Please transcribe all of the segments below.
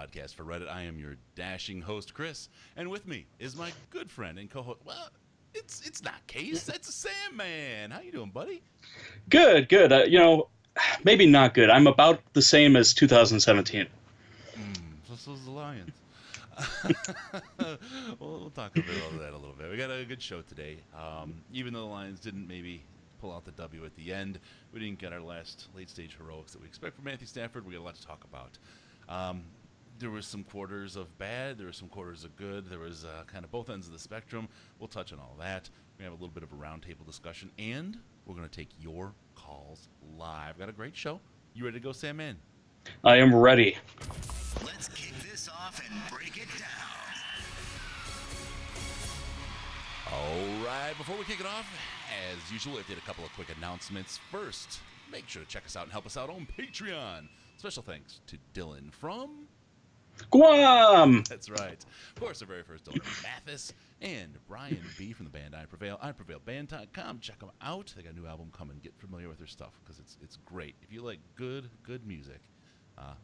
podcast for Reddit. I am your dashing host, Chris, and with me is my good friend and co-host. Well, it's not Case, that's Sandman. How you doing, buddy? Good. Maybe not good. I'm about the same as 2017. So's the Lions. We'll talk about that a little bit. We got a good show today. Even though the Lions didn't maybe pull out the W at the end, we didn't get our last late-stage heroics that we expect from Matthew Stafford. We got a lot to talk about. There was some quarters of bad. There were some quarters of good. There was kind of both ends of the spectrum. We'll touch on all that. We have a little bit of a roundtable discussion, and we're going to take your calls live. Got a great show. You ready to go, Sandman? I am ready. Let's kick this off and break it down. All right, before we kick it off, as usual, I did a couple of quick announcements. First, make sure to check us out and help us out on Patreon. Special thanks to Dylan from Guam! That's right. Of course, our very first donor, Mathis, and Brian B. from the band I Prevail, iprevailband.com. Check them out. They got a new album coming. Get familiar with their stuff because it's great. If you like good music,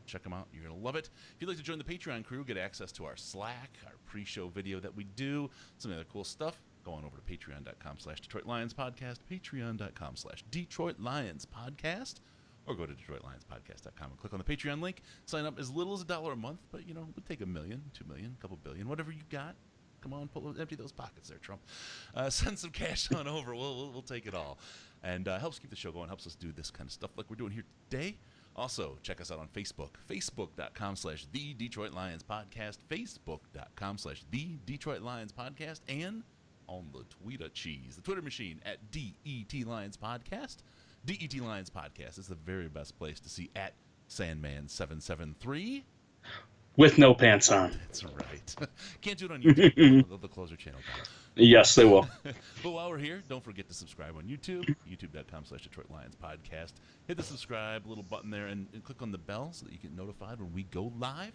check them out. You're going to love it. If you'd like to join the Patreon crew, get access to our Slack, our pre-show video that we do, some other cool stuff, go on over to patreon.com/DetroitLionsPodcast, patreon.com/DetroitLionsPodcast, or go to DetroitLionsPodcast.com and click on the Patreon link. Sign up as little as $1 a month, but, we'll take $1 million, $2 million, a couple billion, whatever you got. Come on, empty those pockets there, Trump. Send some cash on over. We'll take it all. And helps keep the show going, helps us do this kind of stuff like we're doing here today. Also, check us out on Facebook, facebook.com/TheDetroitLionsPodcast, facebook.com/TheDetroitLionsPodcast, and on the Twitter cheese, the Twitter machine at DETLionsPodcast. DET Lions Podcast is the very best place to see at Sandman773. With no pants on. That's right. Can't do it on YouTube. They'll close their channel down. Yes, they will. But while we're here, don't forget to subscribe on YouTube, youtube.com/DetroitLionsPodcast. Hit the subscribe little button there and click on the bell so that you get notified when we go live.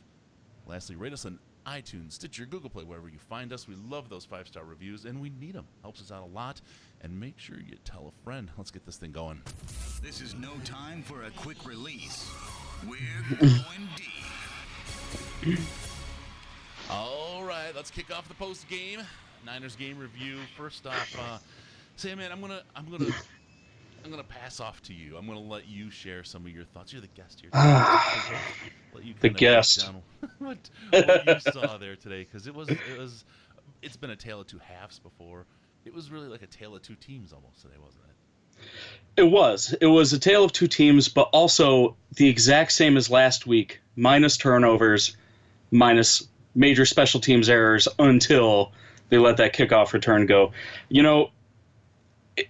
Lastly, rate us on iTunes, Stitcher, Google Play, wherever you find us. We love those 5-star reviews, and we need them. Helps us out a lot. And make sure you tell a friend. Let's get this thing going. This is no time for a quick release. We're going deep. All right, let's kick off the post game. Niners game review. First off, Sandman, I'm gonna pass off to you. I'm gonna let you share some of your thoughts. You're the guest here. Let you the guest. Down what you saw there today, because it's been a tale of two halves before. It was really like a tale of two teams almost today, wasn't it? It was. It was a tale of two teams, but also the exact same as last week, minus turnovers, minus major special teams errors until they let that kickoff return go.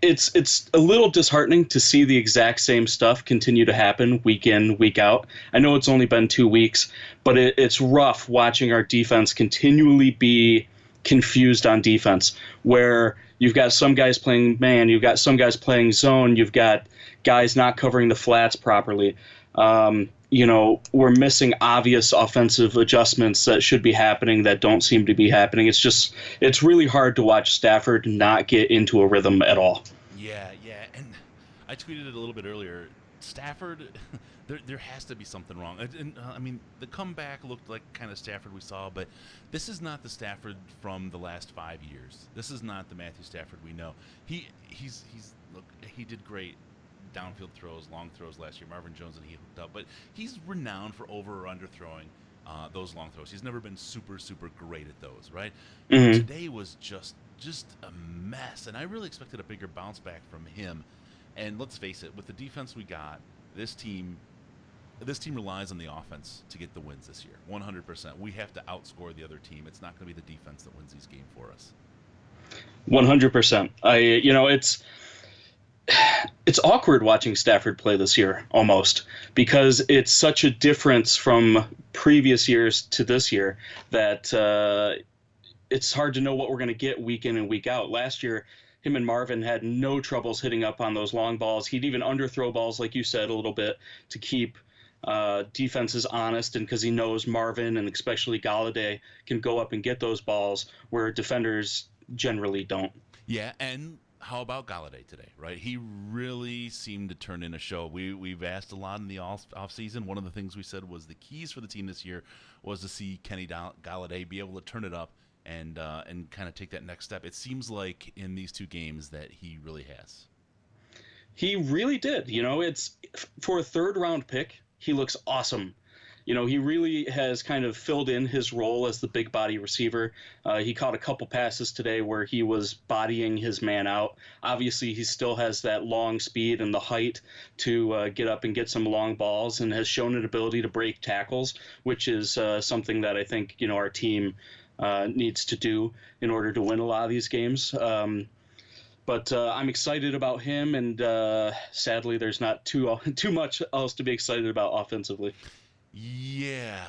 It's a little disheartening to see the exact same stuff continue to happen week in, week out. I know it's only been 2 weeks, but it's rough watching our defense continually be confused on defense, where you've got some guys playing man, you've got some guys playing zone, you've got guys not covering the flats properly. We're missing obvious offensive adjustments that should be happening that don't seem to be happening. It's really hard to watch Stafford not get into a rhythm at all. Yeah, and I tweeted it a little bit earlier. Stafford, there has to be something wrong. And the comeback looked like kind of Stafford we saw, but this is not the Stafford from the last 5 years. This is not the Matthew Stafford we know. He did great downfield throws, long throws last year. Marvin Jones and he hooked up, but he's renowned for over or under throwing those long throws. He's never been super great at those, right? Mm-hmm. Today was just a mess, and I really expected a bigger bounce back from him. And let's face it, with the defense we got, this team relies on the offense to get the wins this year. 100%. We have to outscore the other team. It's not going to be the defense that wins these games for us. 100%. It's awkward watching Stafford play this year, almost, because it's such a difference from previous years to this year that it's hard to know what we're going to get week in and week out. Last year, him and Marvin had no troubles hitting up on those long balls. He'd even underthrow balls, like you said, a little bit to keep defenses honest, and because he knows Marvin and especially Galladay can go up and get those balls where defenders generally don't. Yeah, and how about Galladay today, right? He really seemed to turn in a show. We've asked a lot in the off season. One of the things we said was the keys for the team this year was to see Kenny Galladay be able to turn it up and kind of take that next step. It seems like in these two games that he really has. He really did. It's for a third-round pick, he looks awesome. He really has kind of filled in his role as the big body receiver. He caught a couple passes today where he was bodying his man out. Obviously, he still has that long speed and the height to get up and get some long balls, and has shown an ability to break tackles, which is something that I think our team needs to do in order to win a lot of these games. But I'm excited about him, and sadly, there's not too much else to be excited about offensively. Yeah.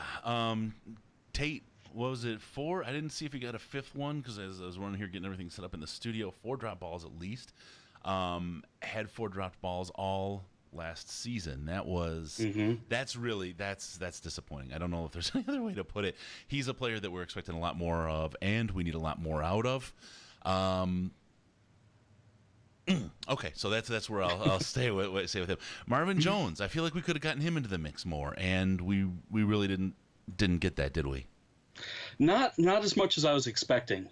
Tate, what was it, 4? I didn't see if he got a 5th one because as I was running here getting everything set up in the studio, 4 drop balls at least. Had 4 dropped balls all last season. That was that's disappointing. I don't know if there's any other way to put it. He's a player that we're expecting a lot more of, and we need a lot more out of. Okay, so that's where I'll stay with him. Marvin Jones, I feel like we could have gotten him into the mix more, and we really didn't get that, did we? Not as much as I was expecting.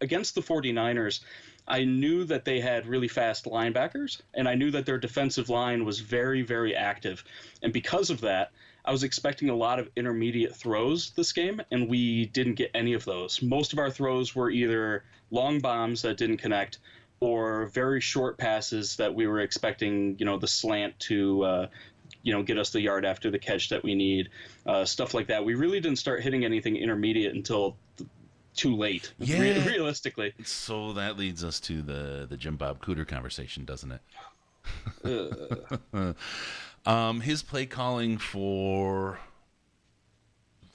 Against the 49ers, I knew that they had really fast linebackers, and I knew that their defensive line was very, very active. And because of that, I was expecting a lot of intermediate throws this game, and we didn't get any of those. Most of our throws were either long bombs that didn't connect, or very short passes that we were expecting, the slant to, get us the yard after the catch that we need, stuff like that. We really didn't start hitting anything intermediate until too late, realistically. So that leads us to the Jim Bob Cooter conversation, doesn't it? His play calling for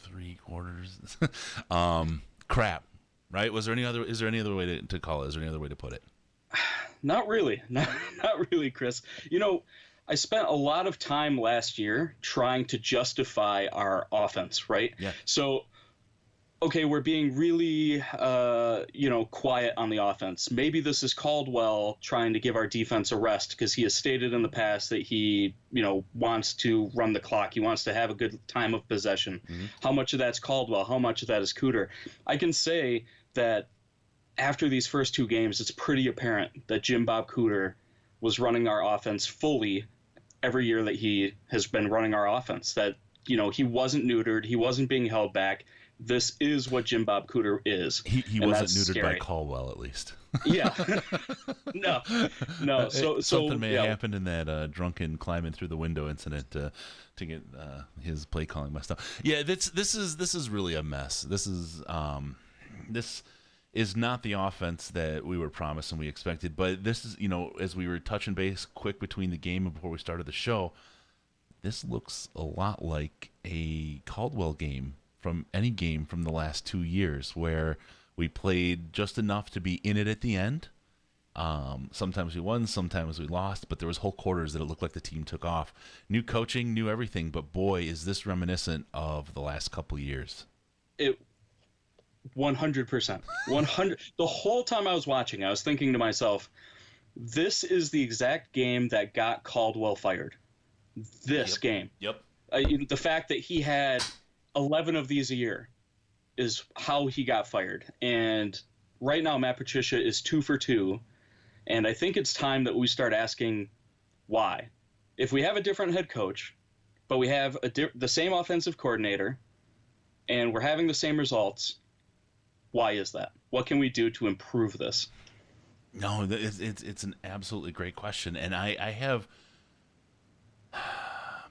3 quarters, crap, right? Is there any other way to call it? Is there any other way to put it? Not really. Not really, Chris. I spent a lot of time last year trying to justify our offense, right? Yeah. So, okay, we're being really, quiet on the offense. Maybe this is Caldwell trying to give our defense a rest because he has stated in the past that he, wants to run the clock. He wants to have a good time of possession. Mm-hmm. How much of that's Caldwell? How much of that is Cooter? I can say that after these first 2 games, it's pretty apparent that Jim Bob Cooter was running our offense fully every year that he has been running our offense. That, he wasn't neutered. He wasn't being held back. This is what Jim Bob Cooter is. He wasn't neutered by Caldwell, at least. Yeah. No. So something may have happened in that drunken climbing through the window incident to get his play calling messed up. Yeah, this is really a mess. This is not the offense that we were promised and we expected. But this is, as we were touching base quick between the game and before we started the show, this looks a lot like a Caldwell game from any game from the last 2 years where we played just enough to be in it at the end. Sometimes we won, sometimes we lost, but there was whole quarters that it looked like the team took off. New coaching, new everything, but boy, is this reminiscent of the last couple years. 100%. 100. The whole time I was watching, I was thinking to myself, this is the exact game that got Caldwell fired. This game. Yep. The fact that he had 11 of these a year is how he got fired. And right now, Matt Patricia is 2 for 2. And I think it's time that we start asking why. If we have a different head coach, but we have the same offensive coordinator, and we're having the same results, why is that? What can we do to improve this? No, it's an absolutely great question, and I have.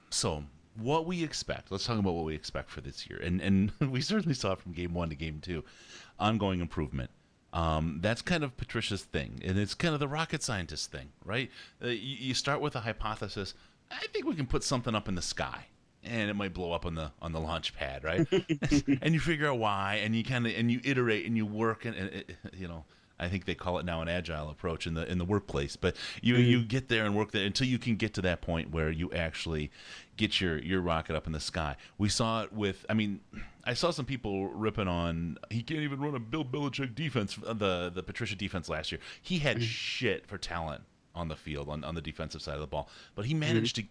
So what we expect. Let's talk about what we expect for this year, and we certainly saw from game 1 to game 2, ongoing improvement. That's kind of Patricia's thing, and it's kind of the rocket scientist thing, right? You start with a hypothesis. I think we can put something up in the sky, and it might blow up on the launch pad, right? And you figure out why, and you iterate and you work, and I think they call it now an agile approach in the workplace. But you get there and work there until you can get to that point where you actually get your rocket up in the sky. We saw it with, I mean, I saw some people ripping on, he can't even run a Bill Belichick defense, the Patricia defense last year. He had shit for talent on the field, on the defensive side of the ball. But he managed to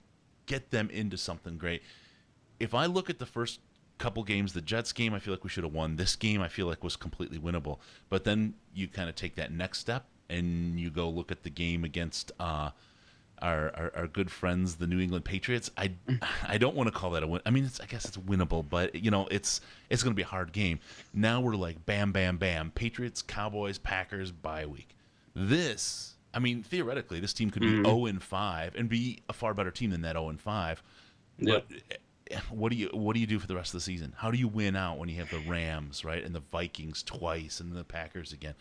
get them into something great. If I look at the first couple games, the Jets game, I feel like we should have won. This game, I feel like was completely winnable. But then you kind of take that next step and you go look at the game against our good friends, the New England Patriots. I don't want to call that a win. I mean, I guess it's winnable, but it's going to be a hard game. Now we're like bam, bam, bam. Patriots, Cowboys, Packers, bye week. This, I mean, theoretically, this team could be 0-5 and be a far better team than that 0-5. But what do you do for the rest of the season? How do you win out when you have the Rams, right, and the Vikings twice, and the Packers again,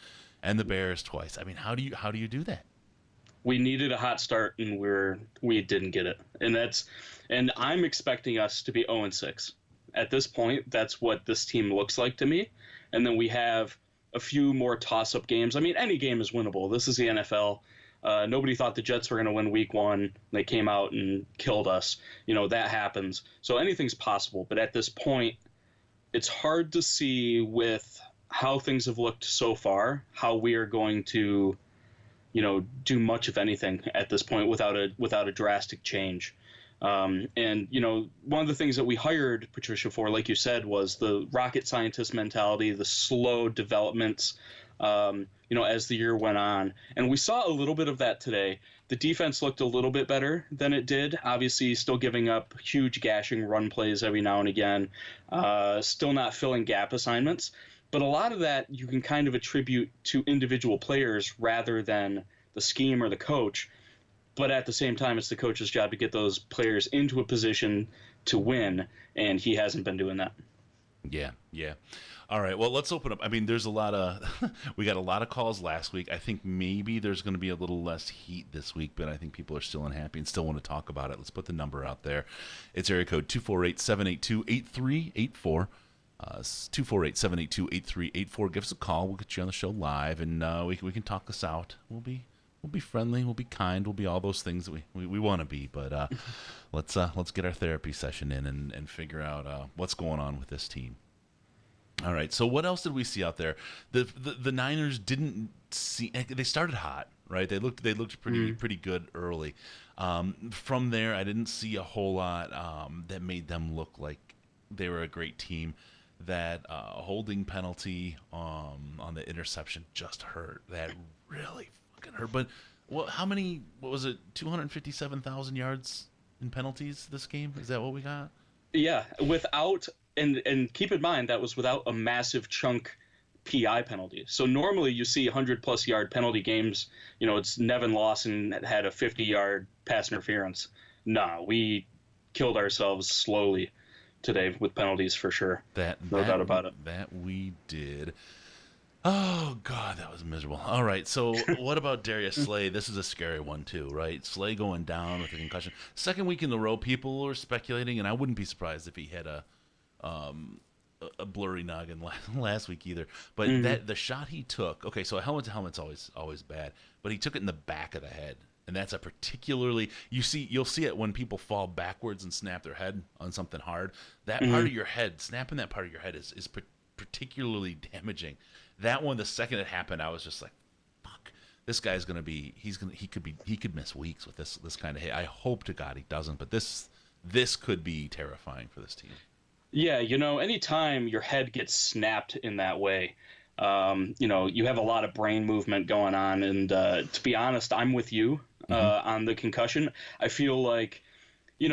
and the Bears twice? I mean, how do you do that? We needed a hot start, and we didn't get it, and I'm expecting us to be 0-6. At this point, that's what this team looks like to me, and then we have a few more toss-up games. I mean, any game is winnable. This is the NFL. Nobody thought the Jets were going to win week 1. They came out and killed us. That happens. So anything's possible. But at this point, it's hard to see with how things have looked so far, how we are going to, do much of anything at this point without a drastic change. And one of the things that we hired Patricia for, like you said, was the rocket scientist mentality, the slow developments, as the year went on. And we saw a little bit of that today. The defense looked a little bit better than it did. Obviously, still giving up huge gashing run plays every now and again. Still not filling gap assignments. But a lot of that you can kind of attribute to individual players rather than the scheme or the coach. But at the same time, it's the coach's job to get those players into a position to win, and he hasn't been doing that. Yeah. All right, well, let's open up. I mean, there's a lot of we got a lot of calls last week. I think maybe there's going to be a little less heat this week, but I think people are still unhappy and still want to talk about it. Let's put the number out there. It's area code 248-782-8384. 248-782-8384. Give us a call. We'll get you on the show live, and we can talk this out. We'll be friendly. We'll be kind. We'll be all those things that we want to be. But let's get our therapy session in and figure out what's going on with this team. All right. So what else did we see out there? The Niners didn't see. They started hot, right? They looked pretty good early. From there, I didn't see a whole lot that made them look like they were a great team. That holding penalty on the interception just hurt. That really fucking hurt. But what was it? 257,000 yards in penalties this game? Is that what we got? Yeah, without and keep in mind that was without a massive chunk PI penalty. So normally you see 100+ yard penalty games. It's Nevin Lawson had a 50-yard pass interference. No, we killed ourselves slowly today with penalties for sure. No doubt about it. That we did. Oh, God, that was miserable. All right, so what about Darius Slay? This is a scary one, too, right? Slay going down with a concussion. Second week in a row, people are speculating, and I wouldn't be surprised if he had a blurry noggin last week either. But the shot he took, okay, so a helmet to helmet's always bad, but he took it in the back of the head. And that's a particularly you'll see it when people fall backwards and snap their head on something hard. That part of your head, snapping that part of your head is particularly damaging. That one, the second it happened, I was just like, "Fuck, this guy's he could miss weeks with this kind of hit." I hope to God he doesn't, but this could be terrifying for this team. Yeah, anytime your head gets snapped in that way, you have a lot of brain movement going on, and to be honest, I'm with you on the concussion. I feel like,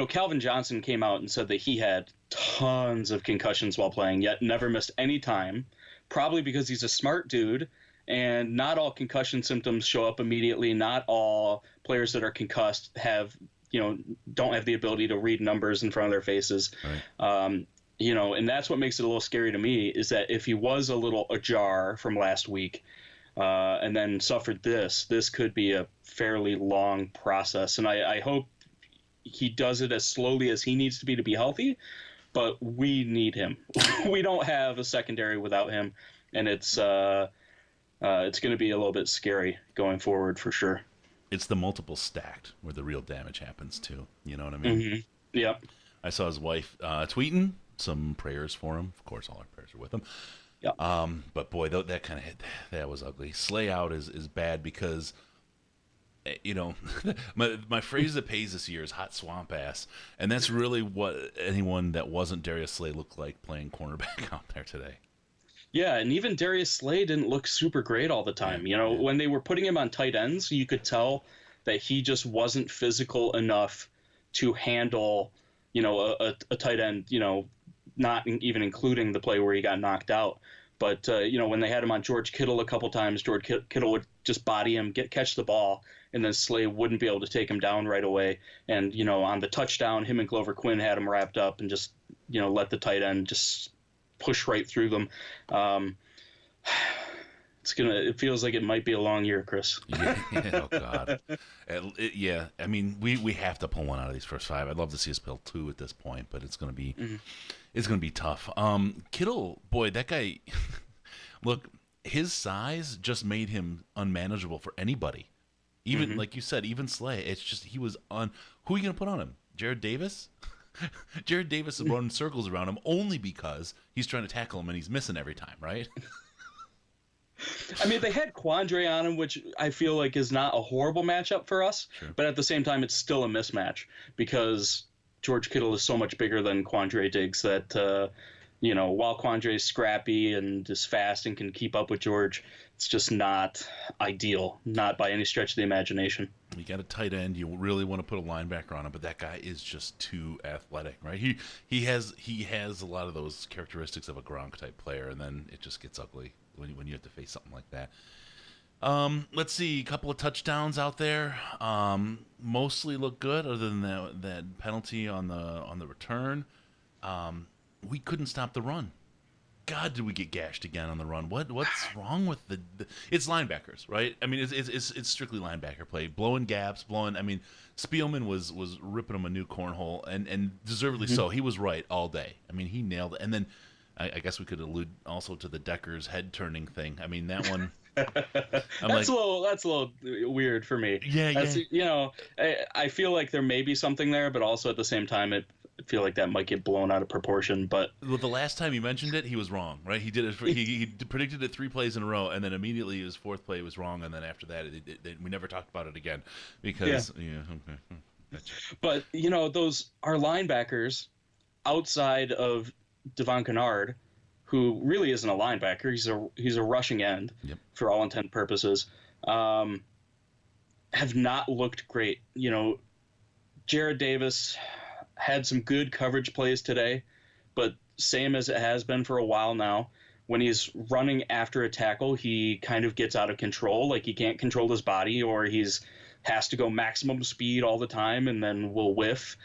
Calvin Johnson came out and said that he had tons of concussions while playing, yet never missed any time, probably because he's a smart dude, and not all concussion symptoms show up immediately. Not all players that are concussed don't have the ability to read numbers in front of their faces. Right. And that's what makes it a little scary to me, is that if he was a little ajar from last week and then suffered this could be a fairly long process. And I hope he does it as slowly as he needs to be healthy, but we need him. We don't have a secondary without him. And it's, it's going to be a little bit scary going forward for sure. It's the multiple stacked where the real damage happens too. You know what I mean? Mm-hmm. Yep. I saw his wife tweeting some prayers for him. Of course, all our prayers are with him. Yep. But boy, that kind of hit. That was ugly. Slay out is bad because, my phrase that pays this year is hot swamp ass, and that's really what anyone that wasn't Darius Slay looked like playing cornerback out there today. Yeah, and even Darius Slay didn't look super great all the time. When they were putting him on tight ends, you could tell that he just wasn't physical enough to handle, a tight end, not even including the play where he got knocked out. But, when they had him on George Kittle a couple times, George Kittle would just body him, catch the ball, and then Slay wouldn't be able to take him down right away. And, on the touchdown, him and Glover Quinn had him wrapped up and just, let the tight end just push right through them. It feels like it might be a long year, Chris. Oh God. Yeah. I mean, we have to pull one out of these first 5. I'd love to see us pull 2 at this point, but it's gonna be tough. Kittle, boy, that guy. Look, his size just made him unmanageable for anybody. Even like you said, even Slay. It's just he was on. Who are you gonna put on him? Jared Davis. Jared Davis is running circles around him only because he's trying to tackle him and he's missing every time, right? I mean, they had Quandre on him, which I feel like is not a horrible matchup for us. Sure. But at the same time, it's still a mismatch because George Kittle is so much bigger than Quandre Diggs that, while Quandre is scrappy and is fast and can keep up with George, it's just not ideal, not by any stretch of the imagination. You got a tight end. You really want to put a linebacker on him, but that guy is just too athletic, right? He has a lot of those characteristics of a Gronk type player, and then it just gets ugly when you have to face something like that. Let's see, a couple of touchdowns out there. Mostly look good, other than that penalty on the return. We couldn't stop the run. God, did we get gashed again on the run? What's wrong with the it's linebackers, right? I mean, it's strictly linebacker play, blowing gaps, I mean, Spielman was ripping him a new cornhole, and deservedly so. He was right all day. I mean, he nailed it. And then I guess we could allude also to the Decker's head turning thing. I mean, that one. That's a little weird for me. Yeah. I feel like there may be something there, but also at the same time, I feel like that might get blown out of proportion. But the last time he mentioned it, he was wrong, right? He did it. He predicted it 3 plays in a row, and then immediately his 4th play was wrong, and then after that, we never talked about it again because. Yeah. Okay. Gotcha. But those are linebackers outside of Devon Kennard, who really isn't a linebacker. He's a rushing end for all intent purposes. Have not looked great. Jared Davis had some good coverage plays today, but same as it has been for a while now. When he's running after a tackle, he kind of gets out of control. Like he can't control his body, or has to go maximum speed all the time and then will whiff.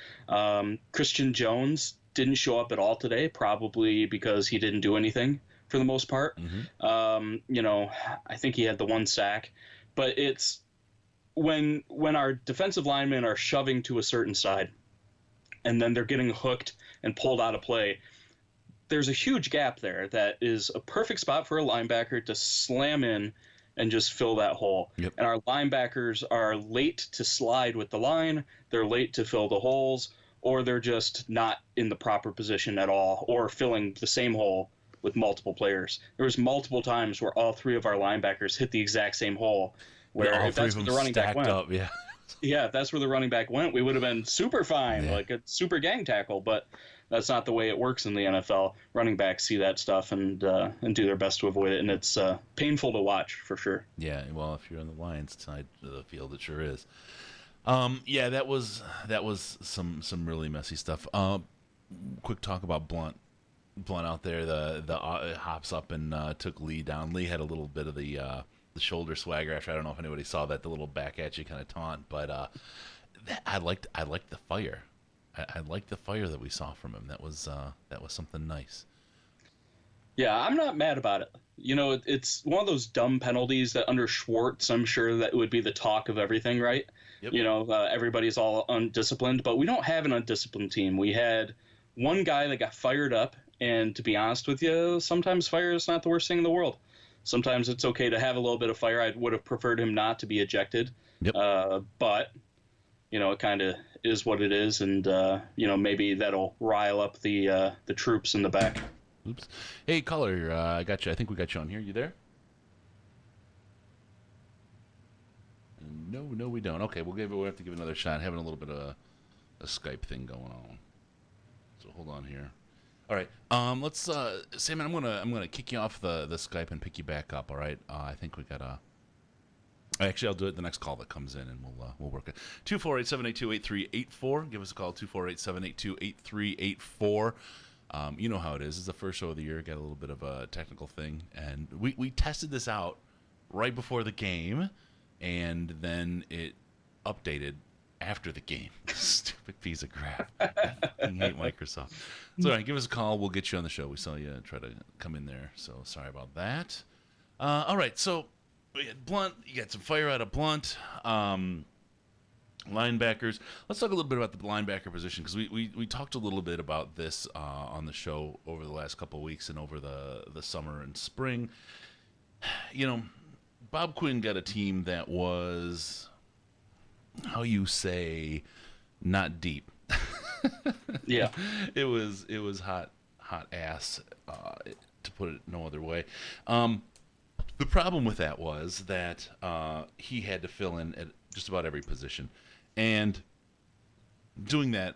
Christian Jones didn't show up at all today, probably because he didn't do anything for the most part. I think he had the 1 sack, but it's when our defensive linemen are shoving to a certain side and then they're getting hooked and pulled out of play, there's a huge gap there that is a perfect spot for a linebacker to slam in and just fill that hole. Yep. And our linebackers are late to slide with the line, they're late to fill the holes, or they're just not in the proper position at all, or filling the same hole with multiple players. There was multiple times where all 3 of our linebackers hit the exact same hole, where all if 3 that's of where them the running back stacked went, up, if that's where the running back went, we would have been super fine, like a super gang tackle. But that's not the way it works in the NFL. Running backs see that stuff and do their best to avoid it, and it's painful to watch for sure. Yeah, well, if you're on the Lions side of the field, it sure is. That was some really messy stuff. Quick talk about Blunt out there. The hops up and took Lee down. Lee had a little bit of the shoulder swagger after. I don't know if anybody saw that, the little back at you kind of taunt, but I liked the fire. I liked the fire that we saw from him. That was something nice. Yeah, I'm not mad about it. It's one of those dumb penalties that under Schwartz, I'm sure that would be the talk of everything, right? Yep. Everybody's all undisciplined, but we don't have an undisciplined team. We had one guy that got fired up, and to be honest with you, sometimes fire is not the worst thing in the world. Sometimes it's okay to have a little bit of fire. I would have preferred him not to be ejected. Yep. But, it kind of is what it is, and, maybe that'll rile up the troops in the back. Oops. Hey, caller, I got you. I think we got you on here. You there? No, we don't. Okay, we'll have to give another shot. Having a little bit of a Skype thing going on. So hold on here. All right. Let's Sam, I'm gonna kick you off the Skype and pick you back up. All right. I think we got Actually, I'll do it the next call that comes in, and we'll work it. 248-782-8384. Give us a call. 248-782-8384. You know how it is. It's the first show of the year. Got a little bit of a technical thing, and we tested this out right before the game, and then it updated after the game. Stupid piece of crap. I fucking hate Microsoft. So, all right, give us a call. We'll get you on the show. We saw you try to come in there, so sorry about that. All right, so we had Blunt. You got some fire out of Blunt. Linebackers. Let's talk a little bit about the linebacker position, because we talked a little bit about this on the show over the last couple of weeks and over the summer and spring. Bob Quinn got a team that was, how you say, not deep. Yeah. It was hot ass, to put it no other way. The problem with that was that he had to fill in at just about every position, and doing that,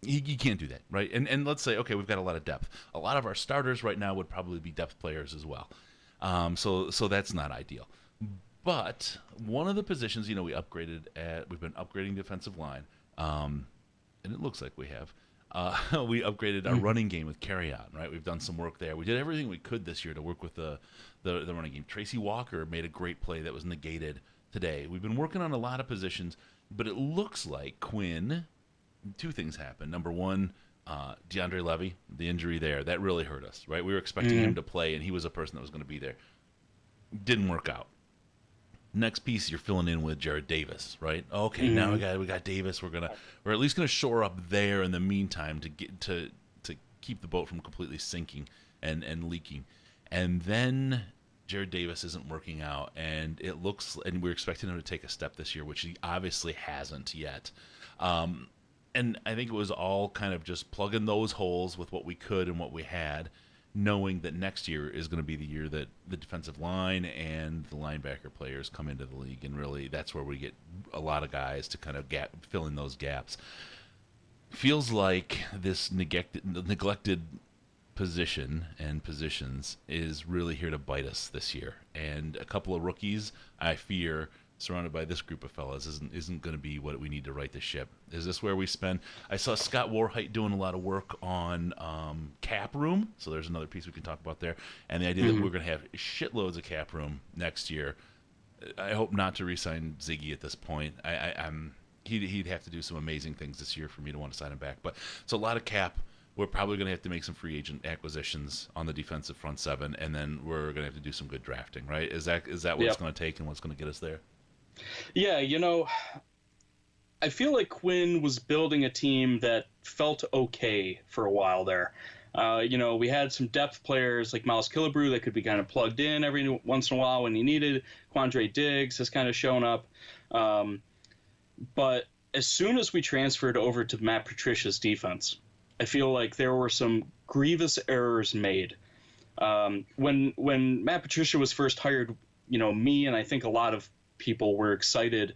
you can't do that, right? And let's say, okay, we've got a lot of depth. A lot of our starters right now would probably be depth players as well. So that's not ideal. But one of the positions, we've been upgrading defensive line, and it looks like we have. We upgraded our running game with carry on, right? We've done some work there. We did everything we could this year to work with the running game. Tracy Walker made a great play that was negated today. We've been working on a lot of positions, but it looks like Quinn, two things happened. Number one, DeAndre Levy, the injury there, that really hurt us, right? We were expecting him to play, and he was a person that was going to be there. Didn't work out. Next piece, you're filling in with Jared Davis, right? Okay, now we got Davis. We're at least gonna shore up there in the meantime to get to keep the boat from completely sinking and leaking. And then Jared Davis isn't working out, and we're expecting him to take a step this year, which he obviously hasn't yet. And I think it was all kind of just plugging those holes with what we could and what we had, knowing that next year is going to be the year that the defensive line and the linebacker players come into the league, and really that's where we get a lot of guys to kind of fill in those gaps. Feels like this neglected position and positions is really here to bite us this year, and a couple of rookies, I fear, surrounded by this group of fellas, isn't going to be what we need to right the ship. Is this where we spend? I saw Scott Warhite doing a lot of work on cap room, so there's another piece we can talk about there, and the idea that we're going to have shitloads of cap room next year. I hope not to re-sign Ziggy at this point. He'd have to do some amazing things this year for me to want to sign him back, but it's a lot of cap. We're probably going to have to make some free agent acquisitions on the defensive front seven, and then we're going to have to do some good drafting, right? Is that what it's going to take, and what's going to get us there? Yeah, I feel like Quinn was building a team that felt okay for a while there. We had some depth players like Miles Killebrew that could be kind of plugged in every once in a while when he needed. Quandre Diggs has kind of shown up. But as soon as we transferred over to Matt Patricia's defense, I feel like there were some grievous errors made. When Matt Patricia was first hired, me and I think a lot of people were excited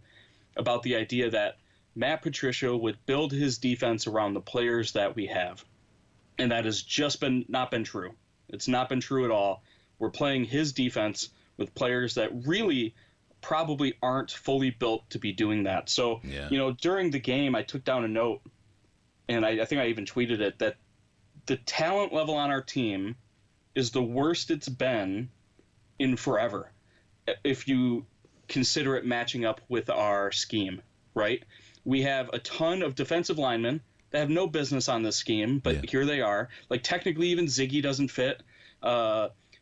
about the idea that Matt Patricia would build his defense around the players that we have. And that has just not been true. It's not been true at all. We're playing his defense with players that really probably aren't fully built to be doing that. So, during the game, I took down a note, and I think I even tweeted it, that the talent level on our team is the worst it's been in forever, if you consider it matching up with our scheme, right? We have a ton of defensive linemen that have no business on this scheme, but here they are. Like, technically, even Ziggy doesn't fit.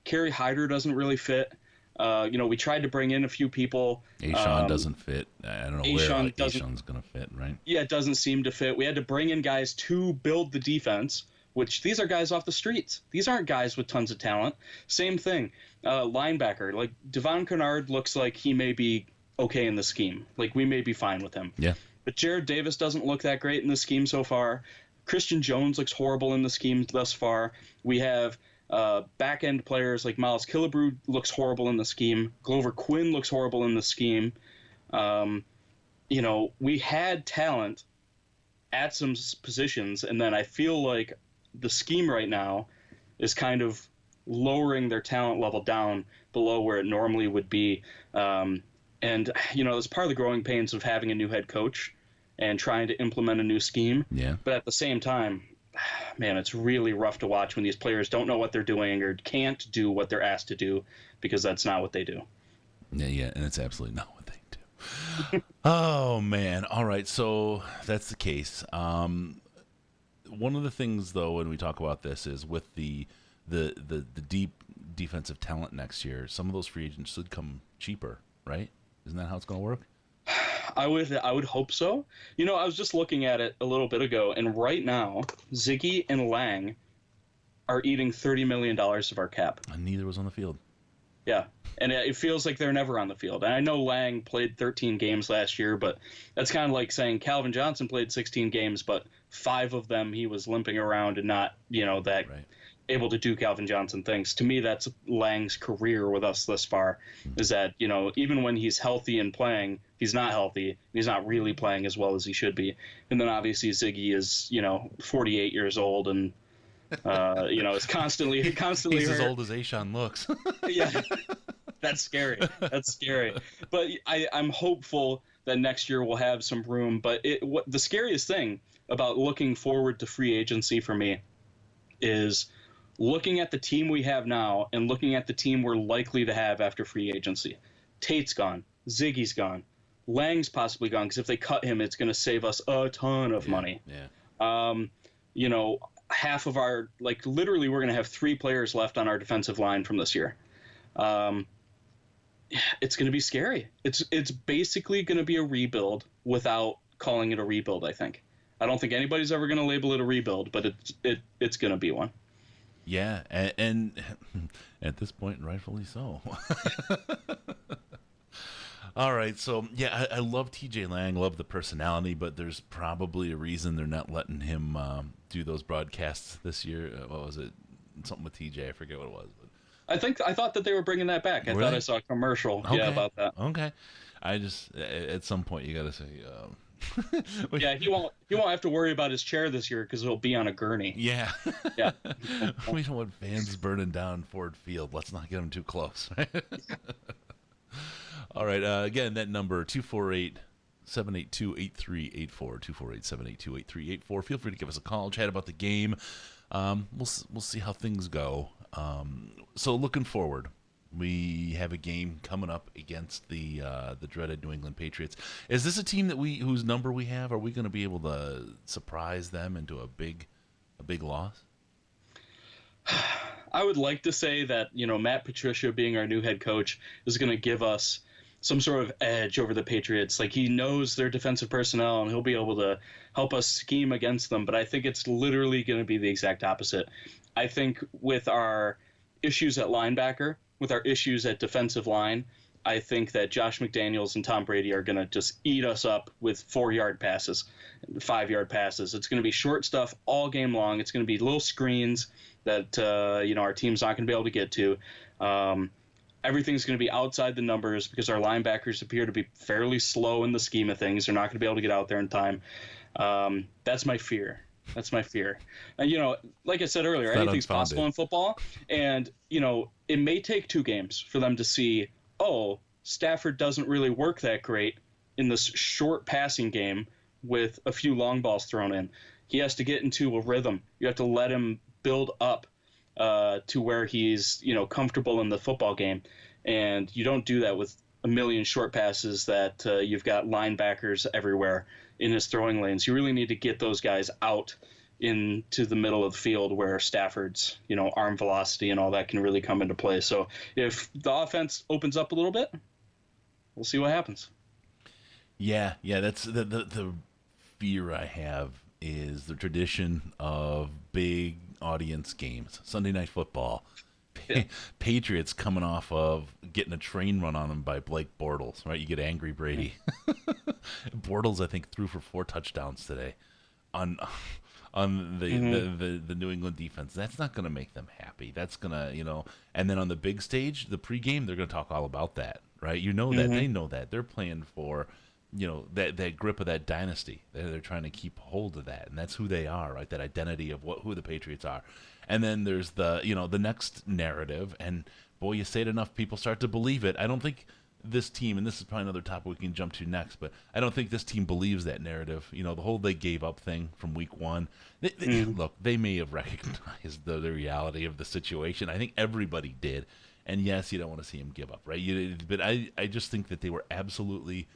Kerry Hyder doesn't really fit. We tried to bring in a few people. Ashawn doesn't fit. I don't know where Ashawn's going to fit, right? Yeah, it doesn't seem to fit. We had to bring in guys to build the defense, which these are guys off the streets. These aren't guys with tons of talent. Same thing. Linebacker, like Devon Kennard looks like he may be okay in the scheme. Like we may be fine with him. Yeah. But Jared Davis doesn't look that great in the scheme so far. Christian Jones looks horrible in the scheme thus far. We have back-end players like Miles Killebrew looks horrible in the scheme. Glover Quinn looks horrible in the scheme. We had talent at some positions, and then I feel like the scheme right now is kind of lowering their talent level down below where it normally would be. It's part of the growing pains of having a new head coach and trying to implement a new scheme. Yeah. But at the same time, man, it's really rough to watch when these players don't know what they're doing or can't do what they're asked to do because that's not what they do. Yeah, and it's absolutely not what they do. Oh, man. All right, so that's the case. One of the things, though, when we talk about this is with the deep defensive talent next year, some of those free agents should come cheaper, right? Isn't that how it's going to work? I would hope so. I was just looking at it a little bit ago, and right now, Ziggy and Lang are eating $30 million of our cap. And neither was on the field. Yeah, and it feels like they're never on the field. And I know Lang played 13 games last year, but that's kind of like saying Calvin Johnson played 16 games, but 5 of them he was limping around and not, that right. able to do Calvin Johnson things. To me, that's Lang's career with us thus far, is that, even when he's healthy and playing, he's not healthy. He's not really playing as well as he should be. And then obviously Ziggy is, 48 years old and, is constantly He's hurt. as old as Ashawn looks. Yeah, that's scary. That's scary. But I'm hopeful that next year we'll have some room. But the scariest thing about looking forward to free agency for me is looking at the team we have now and looking at the team we're likely to have after free agency. Tate's gone. Ziggy's gone. Lang's possibly gone because if they cut him, it's going to save us a ton of money. Yeah. Half of our, literally we're going to have 3 players left on our defensive line from this year. It's going to be scary. It's basically going to be a rebuild without calling it a rebuild, I think. I don't think anybody's ever going to label it a rebuild, but it's going to be one. Yeah, and at this point, rightfully so. All right, so yeah, I love TJ Lang, love the personality, but there's probably a reason they're not letting him do those broadcasts this year. What was it? Something with TJ, I forget what it was. But I thought that they were bringing that back. I thought I saw a commercial about that. Okay, I just at some point you got to say. Yeah, he won't have to worry about his chair this year because it'll be on a gurney. Yeah. Yeah. We don't want fans burning down Ford Field. Let's not get them too close. All right. Again, that number 248-782-8384. 248-782-8384. Feel free to give us a call. Chat about the game. We'll see how things go. So looking forward. We have a game coming up against the dreaded New England Patriots. Is this a team whose number we have? Are we going to be able to surprise them into a big loss? I would like to say that Matt Patricia being our new head coach is going to give us some sort of edge over the Patriots. Like he knows their defensive personnel and he'll be able to help us scheme against them. But I think it's literally going to be the exact opposite. I think with our issues at linebacker, with our issues at defensive line, I think that Josh McDaniels and Tom Brady are going to just eat us up with 4-yard passes, 5-yard passes. It's going to be short stuff all game long. It's going to be little screens that our team's not going to be able to get to. Everything's going to be outside the numbers because our linebackers appear to be fairly slow in the scheme of things. They're not going to be able to get out there in time. That's my fear. And, like I said earlier, anything's possible in football. And, it may take 2 games for them to see, Stafford doesn't really work that great in this short passing game with a few long balls thrown in. He has to get into a rhythm. You have to let him build up to where he's, comfortable in the football game. And you don't do that with a million short passes that you've got linebackers everywhere in his throwing lanes. You really need to get those guys out into the middle of the field where Stafford's, arm velocity and all that can really come into play. So if the offense opens up a little bit, we'll see what happens. Yeah, that's the fear I have is the tradition of big audience games. Sunday Night Football. Yeah. Patriots coming off of getting a train run on them by Blake Bortles, right? You get angry Brady. Bortles, I think, threw for 4 touchdowns today on the New England defense. That's not going to make them happy. That's going to, and then on the big stage, the pregame, they're going to talk all about that, right? That. They know that. They're playing for, that grip of that dynasty. They're trying to keep hold of that, and that's who they are, right? That identity of who the Patriots are. And then there's the next narrative, and boy, you say it enough, people start to believe it. I don't think this team, and this is probably another topic we can jump to next, but I don't think this team believes that narrative. The whole they gave up thing from week 1. Look, they may have recognized the reality of the situation. I think everybody did. And yes, you don't want to see them give up, right? But I just think that they were absolutely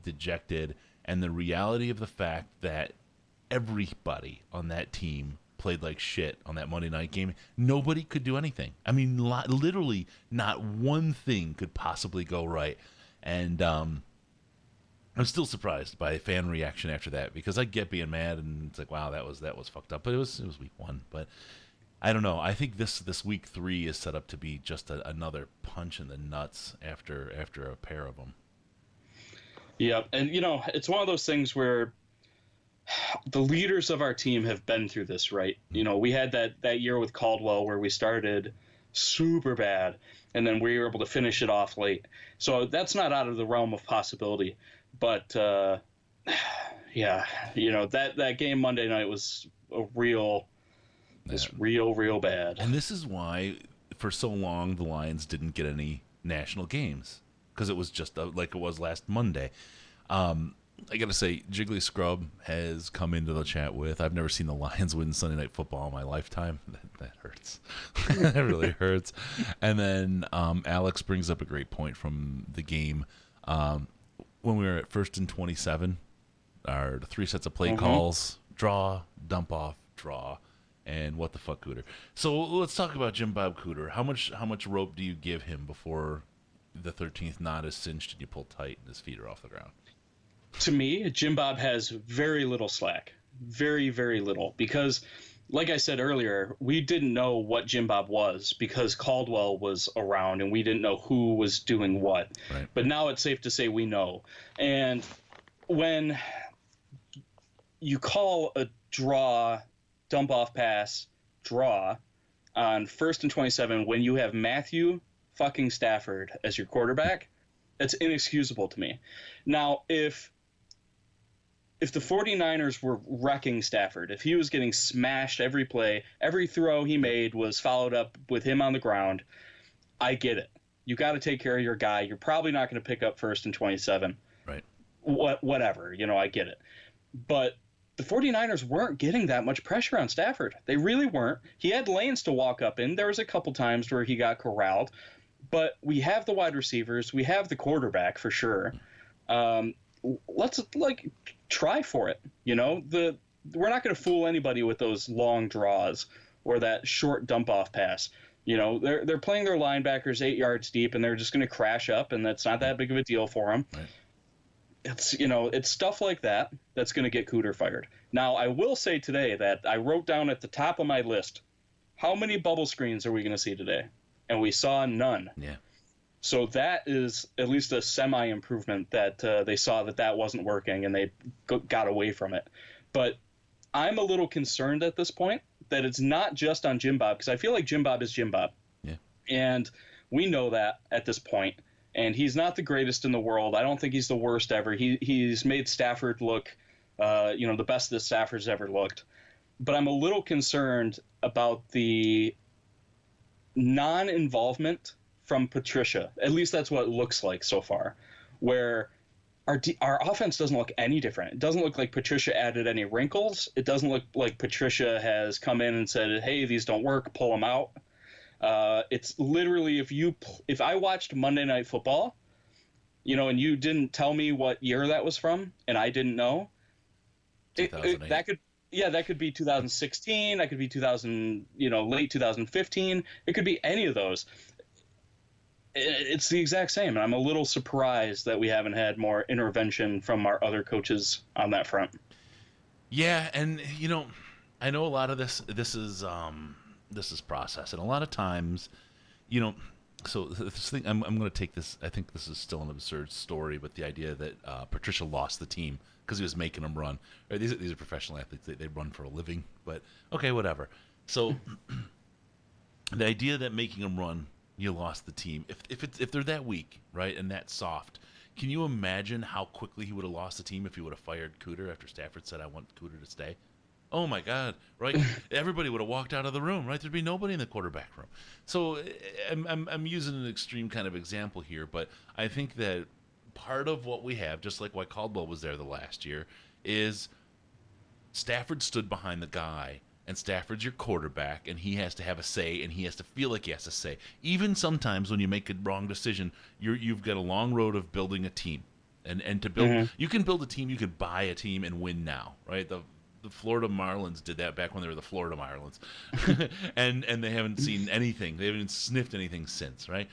dejected, and the reality of the fact that everybody on that team played like shit on that Monday night game. Nobody could do anything. I mean, literally not one thing could possibly go right. And I'm still surprised by fan reaction after that, because I get being mad and it's like, wow, that was fucked up. But it was week 1. But I don't know. I think this week 3 is set up to be just another punch in the nuts after a pair of them. Yeah, and it's one of those things where the leaders of our team have been through this, right? We had that year with Caldwell where we started super bad, and then we were able to finish it off late. So that's not out of the realm of possibility. But yeah, that game Monday night was real bad. And this is why, for so long, the Lions didn't get any national games, because it was just like it was last Monday. I got to say, Jiggly Scrub has come into the chat with, I've never seen the Lions win Sunday Night Football in my lifetime. That hurts. That really hurts. And then Alex brings up a great point from the game. When we were at 1st and 27, our 3 sets of play calls, draw, dump off, draw, and what the fuck Cooter. So let's talk about Jim Bob Cooter. How much rope do you give him before the 13th knot is cinched and you pull tight and his feet are off the ground? To me, Jim Bob has very little slack. Very, very little. Because, like I said earlier, we didn't know what Jim Bob was because Caldwell was around and we didn't know who was doing what. Right. But now it's safe to say we know. And when you call a draw, dump off pass, draw on 1st and 27 when you have Matthew fucking Stafford as your quarterback, that's inexcusable to me. Now, if the 49ers were wrecking Stafford, if he was getting smashed every play, every throw he made was followed up with him on the ground, I get it. You got to take care of your guy. You're probably not going to pick up 1st and 27. Right. Whatever, I get it. But the 49ers weren't getting that much pressure on Stafford. They really weren't. He had lanes to walk up in. There was a couple times where he got corralled. But we have the wide receivers. We have the quarterback for sure. Let's try for it. We're not going to fool anybody with those long draws or that short dump off pass. They're playing their linebackers 8 yards deep and they're just going to crash up, and that's not that big of a deal for them. Right. It's stuff like that that's going to get Cooter fired. Now, I will say today that I wrote down at the top of my list, how many bubble screens are we going to see today? And we saw none. Yeah. So that is at least a semi-improvement that they saw that wasn't working and they got away from it. But I'm a little concerned at this point that it's not just on Jim Bob, because I feel like Jim Bob is Jim Bob. Yeah. And we know that at this point. And he's not the greatest in the world. I don't think he's the worst ever. He's made Stafford look, the best that Stafford's ever looked. But I'm a little concerned about the non-involvement from Patricia. At least that's what it looks like so far, where our offense doesn't look any different. It doesn't look like Patricia added any wrinkles. It doesn't look like Patricia has come in and said, hey, these don't work, pull them out. It's literally, if I watched Monday Night Football, and you didn't tell me what year that was from, and I didn't know, that could be 2016. That could be 2000, late 2015. It could be any of those. It's the exact same, and I'm a little surprised that we haven't had more intervention from our other coaches on that front. Yeah, and I know a lot of this is process, and a lot of times, you know, so this thing I'm going to take this. I think this is still an absurd story, but the idea that Patricia lost the team because he was making them run. Right? These are professional athletes; they run for a living. But okay, whatever. So the idea that making them run, you lost the team. If they're that weak, right, and that soft, can you imagine how quickly he would have lost the team if he would have fired Cooter after Stafford said, "I want Cooter to stay"? Oh my God! Right, everybody would have walked out of the room. Right, there'd be nobody in the quarterback room. So I'm using an extreme kind of example here, but I think that part of what we have, just like why Caldwell was there the last year, is Stafford stood behind the guy, and Stafford's your quarterback, and he has to have a say, and he has to feel like he has to say. Even sometimes when you make a wrong decision, you've got a long road of building a team, and to build, you can build a team, you could buy a team and win now, right? The Florida Marlins did that back when they were the Florida Marlins, and they haven't seen anything, they haven't sniffed anything since, right?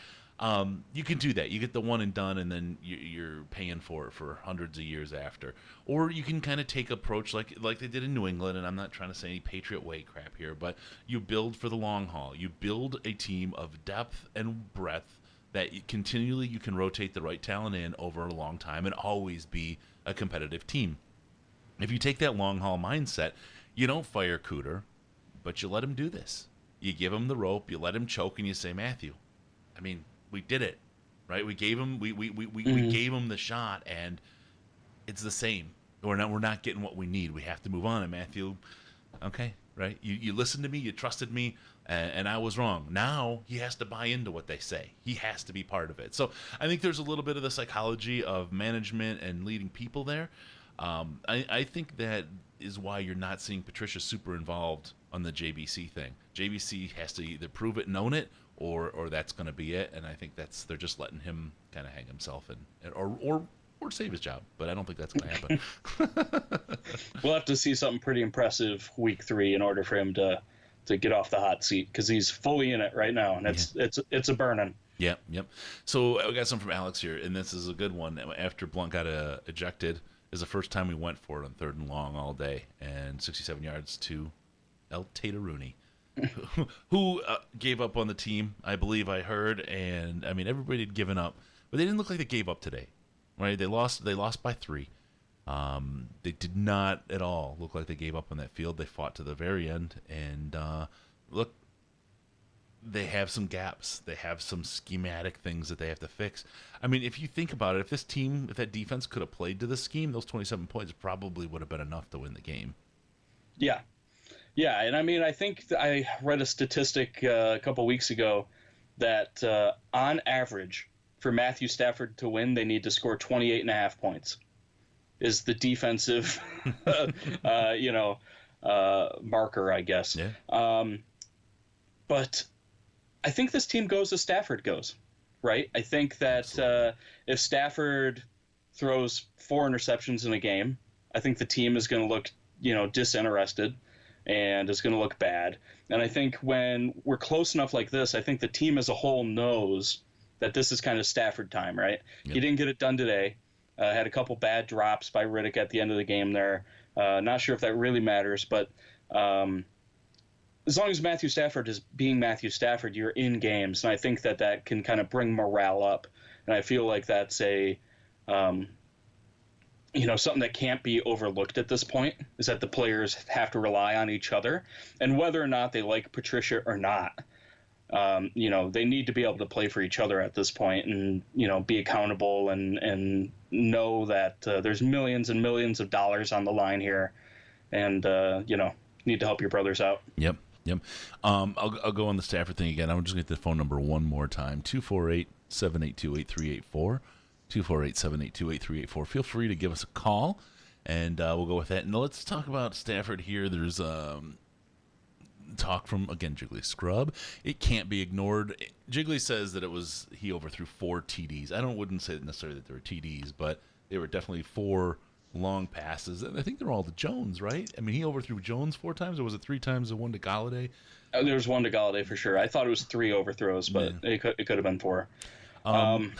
You can do that. You get the one and done, and then you're paying for it for hundreds of years after. Or you can kind of take approach like they did in New England, and I'm not trying to say any Patriot way crap here, but you build for the long haul. You build a team of depth and breadth that you can rotate the right talent in over a long time and always be a competitive team. If you take that long haul mindset, you don't fire Cooter, but you let him do this. You give him the rope, you let him choke, and you say, Matthew, I mean, we did it, right? We gave him we gave him the shot, and it's the same. We're not getting what we need. We have to move on. And Matthew, okay, right? You listened to me, you trusted me, and I was wrong. Now he has to buy into what they say. He has to be part of it. So I think there's a little bit of the psychology of management and leading people there. I think that is why you're not seeing Patricia super involved on the JBC thing. JBC has to either prove it and own it, or that's going to be it. And I think they're just letting him kind of hang himself or save his job. But I don't think that's going to happen. We'll have to see something pretty impressive week 3 in order for him to get off the hot seat, because he's fully in it right now, and it's a burning. Yep. So I got some from Alex here, and this is a good one. After Blunt got ejected, is the first time we went for it on 3rd and long all day, and 67 yards to El Tataruni, who gave up on the team, I believe I heard, and I mean everybody had given up, but they didn't look like they gave up today, right? They lost by 3. They did not at all look like they gave up on that field. They fought to the very end, and look, they have some gaps. They have some schematic things that they have to fix. I mean, if you think about it, if that defense could have played to the scheme, those 27 points probably would have been enough to win the game. Yeah, and I mean, I think I read a statistic a couple weeks ago that on average, for Matthew Stafford to win, they need to score 28.5 points. Is the defensive, marker, I guess. Yeah. But I think this team goes as Stafford goes, right? I think that if Stafford throws 4 interceptions in a game, I think the team is going to look, disinterested, and is going to look bad. And I think when we're close enough like this, I think the team as a whole knows that this is kind of Stafford time, right? Yep. He didn't get it done today. Had a couple bad drops by Riddick at the end of the game there. Not sure if that really matters, but as long as Matthew Stafford is being Matthew Stafford, you're in games, and I think that can kind of bring morale up. And I feel like that's something that can't be overlooked at this point, is that the players have to rely on each other, and whether or not they like Patricia or not, they need to be able to play for each other at this point, and be accountable and know that there's millions and millions of dollars on the line here, and need to help your brothers out. Yep. I'll go on the Stafford thing again. I'm just going to get the phone number one more time: 248-782-8384. 248-782-8384. Feel free to give us a call, and we'll go with that. And let's talk about Stafford here. There's talk from, again, Jiggly Scrub. It can't be ignored. Jiggly says that he overthrew 4 TDs. I wouldn't say necessarily that they were TDs, but they were definitely 4 long passes. And I think they're all to Jones, right? I mean, he overthrew Jones 4 times, or was it 3 times and 1 to Galladay? There was 1 to Galladay for sure. I thought it was 3 overthrows, but it could have been 4. Um,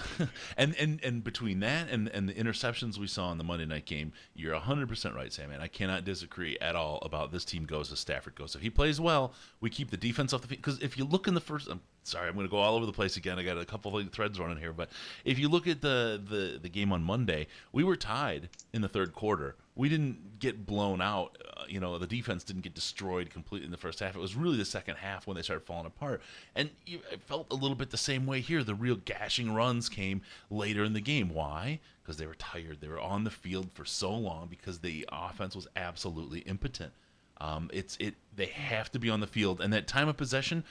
and between that and the interceptions we saw in the Monday night game, you're 100% right, Sam. And I cannot disagree at all about this team goes as Stafford goes. If he plays well, we keep the defense off the field. Because if you look in the first, I'm sorry, I'm going to go all over the place again. I got a couple of threads running here, but if you look at the game on Monday, we were tied in the third quarter. We didn't get blown out. The defense didn't get destroyed completely in the first half. It was really the second half when they started falling apart. And I felt a little bit the same way here. The real gashing runs came later in the game. Why? Because they were tired. They were on the field for so long because the offense was absolutely impotent. They have to be on the field, and that time of possession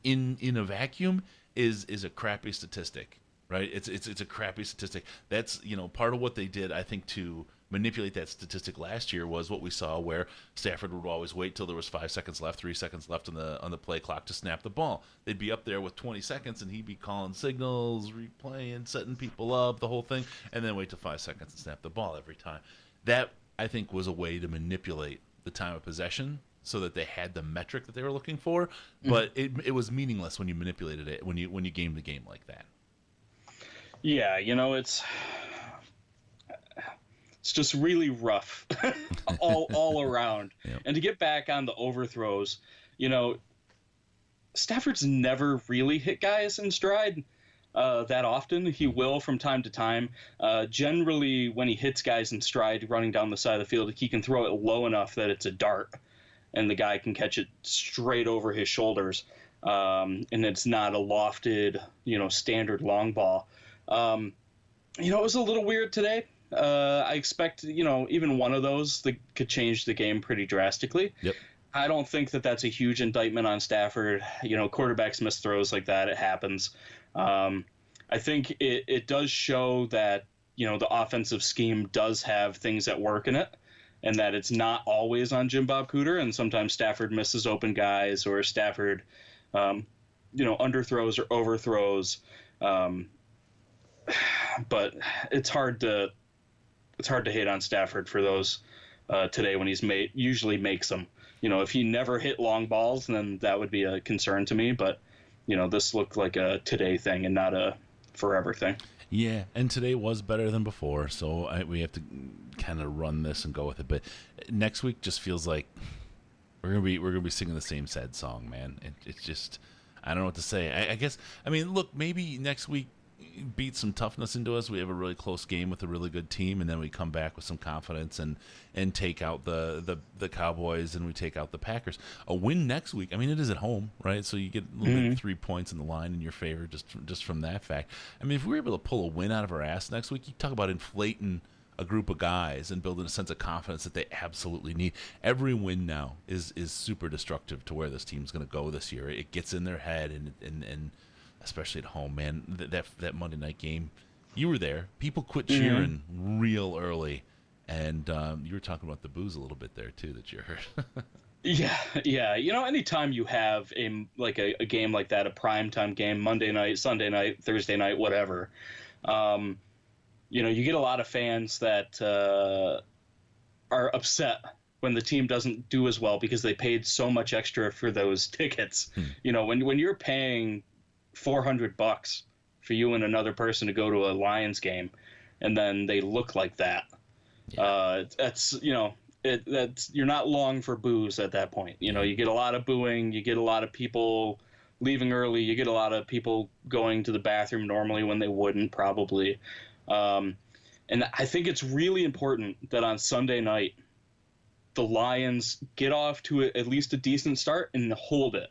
in a vacuum is a crappy statistic, right? It's a crappy statistic. That's part of what they did, I think, to manipulate that statistic last year was what we saw where Stafford would always wait till there was 5 seconds left, 3 seconds left on the play clock to snap the ball. They'd be up there with 20 seconds and he'd be calling signals, replaying, setting people up, the whole thing, and then wait till 5 seconds and snap the ball every time. That, I think, was a way to manipulate the time of possession so that they had the metric that they were looking for, but it was meaningless when you manipulated it, when you gamed the game like that. Yeah, it's just really rough all around. Yep. And to get back on the overthrows, Stafford's never really hit guys in stride that often. He will from time to time. Generally, when he hits guys in stride running down the side of the field, he can throw it low enough that it's a dart and the guy can catch it straight over his shoulders. And it's not a lofted, standard long ball. It was a little weird today. I expect, even one of those that could change the game pretty drastically. Yep. I don't think that that's a huge indictment on Stafford. Quarterbacks miss throws like that. It happens. I think it does show that, the offensive scheme does have things that work in it and that it's not always on Jim Bob Cooter. And sometimes Stafford misses open guys or Stafford, underthrows or overthrows. But it's hard to hate on Stafford for those today when he's usually makes them. If he never hit long balls, then that would be a concern to me. But this looked like a today thing and not a forever thing. Yeah, and today was better than before, so we have to kind of run this and go with it. But next week just feels like we're gonna be singing the same sad song, man. It's just, I don't know what to say. I guess, look, maybe next week beat some toughness into us. We have a really close game with a really good team, and then we come back with some confidence and take out the Cowboys and we take out the Packers. A win next week, it is at home, right? So you get a little bit 3 points in the line in your favor just from that fact. If we're able to pull a win out of our ass next week, you talk about inflating a group of guys and building a sense of confidence that they absolutely need. Every win now is super destructive to where this team's going to go this year. It gets in their head and especially at home, man. That Monday night game, you were there. People quit cheering real early, and you were talking about the booze a little bit there too that you heard. Yeah. Anytime you have a game like that, a primetime game, Monday night, Sunday night, Thursday night, whatever, you get a lot of fans that are upset when the team doesn't do as well because they paid so much extra for those tickets. When you're paying $400 for you and another person to go to a Lions game, and then they look like that. Yeah. That's you're not long for booze at that point. You get a lot of booing, you get a lot of people leaving early, you get a lot of people going to the bathroom normally when they wouldn't probably. And I think it's really important that on Sunday night the Lions get off to at least a decent start and hold it.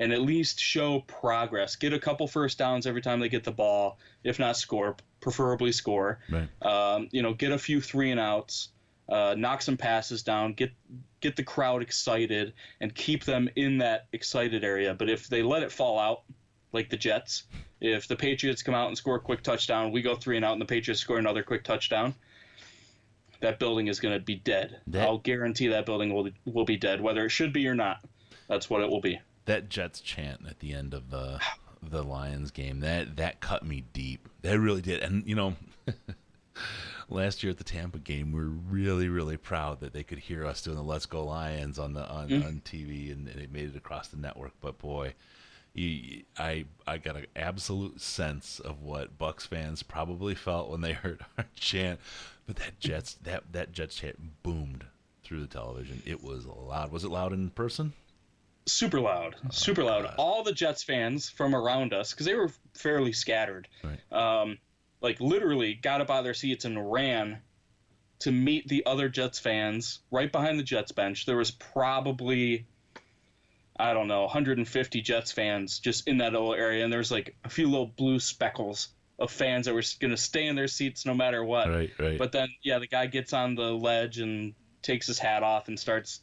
And at least show progress. Get a couple first downs every time they get the ball, if not score, preferably score. Right. Get a few 3-and-outs, knock some passes down, get the crowd excited, and keep them in that excited area. But if they let it fall out, like the Jets, if the Patriots come out and score a quick touchdown, we go 3-and-out, and the Patriots score another quick touchdown, that building is going to be dead. I'll guarantee that building will be dead, whether it should be or not. That's what it will be. That Jets chant at the end of the Lions game, that cut me deep. That really did. And last year at the Tampa game, we were really, really proud that they could hear us doing the "Let's Go Lions" on TV, and it made it across the network. But boy, I got an absolute sense of what Bucks fans probably felt when they heard our chant, but that Jets chant boomed through the television. It was loud. Was it loud in person? Super loud, super loud. All the Jets fans from around us, because they were fairly scattered, Right. like literally got up out of their seats and ran to meet the other Jets fans right behind the Jets bench. There was probably, I don't know, 150 Jets fans just in that little area, and there's like a few little blue speckles of fans that were going to stay in their seats no matter what. Right. But then, yeah, the guy gets on the ledge and takes his hat off and starts.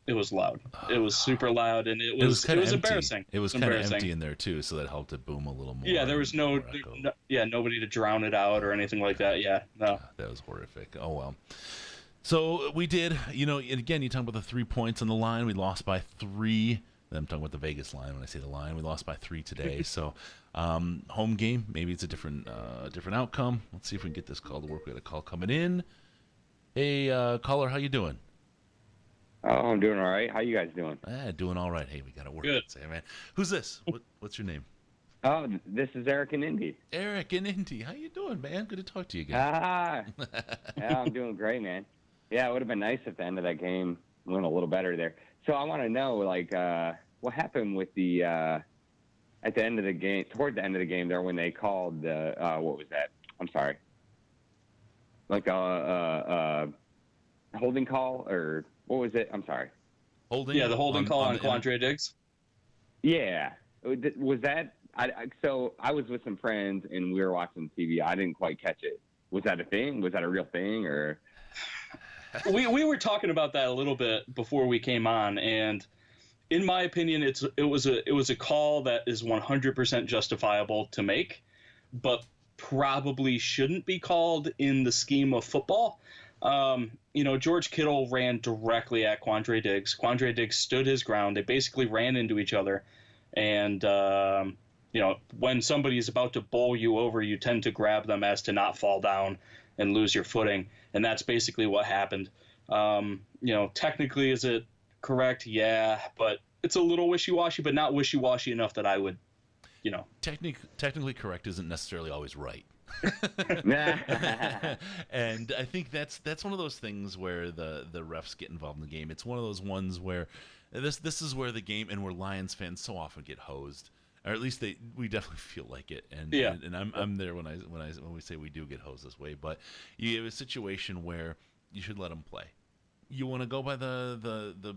It was loud. It was super loud, and it was embarrassing. It was kind of empty in there too, so that helped it boom a little more. Yeah, there was nobody to drown it out or anything like that. Yeah, no. That was horrific. Oh well. So we did, and again, you talk about the 3 points on the line. We lost by 3. I'm talking about the Vegas line. When I say the line, we lost by 3 today. So home game, maybe it's a different outcome. Let's see if we can get this call to work. We got a call coming in. Hey, caller, how you doing? Oh, I'm doing all right. How you guys doing? Doing all right. Hey, we got to work. Good. Say, man. Who's this? What's your name? Oh, this is Eric in Indy. Eric in Indy. How you doing, man? Good to talk to you again. Yeah, I'm doing great, man. Yeah, it would have been nice if the end of that game went a little better there. So I want to know, like, what happened with the at the end of the game, toward the end of the game there, when they called the what was that? I'm sorry, like a holding call, or what was it? I'm sorry. Holding. Yeah, the holding call on Quandre Diggs. Yeah, was that? So I was with some friends and we were watching TV. I didn't quite catch it. Was that a thing? Was that a real thing, or? We were talking about that a little bit before we came on, and in my opinion, it was a call that is 100% justifiable to make, but probably shouldn't be called in the scheme of football. George Kittle ran directly at Quandre Diggs. Quandre Diggs stood his ground. They basically ran into each other, and when somebody is about to bowl you over, you tend to grab them as to not fall down and lose your footing. And that's basically what happened. Technically, is it correct? Yeah, but it's a little wishy-washy, but not wishy-washy enough that I would, Technically correct isn't necessarily always right. And I think that's one of those things where the refs get involved in the game. It's one of those ones where this is where the game, and where Lions fans so often get hosed. Or at least we definitely feel like it, and I'm there when we say we do get hosed this way. But you have a situation where you should let them play. You want to go by the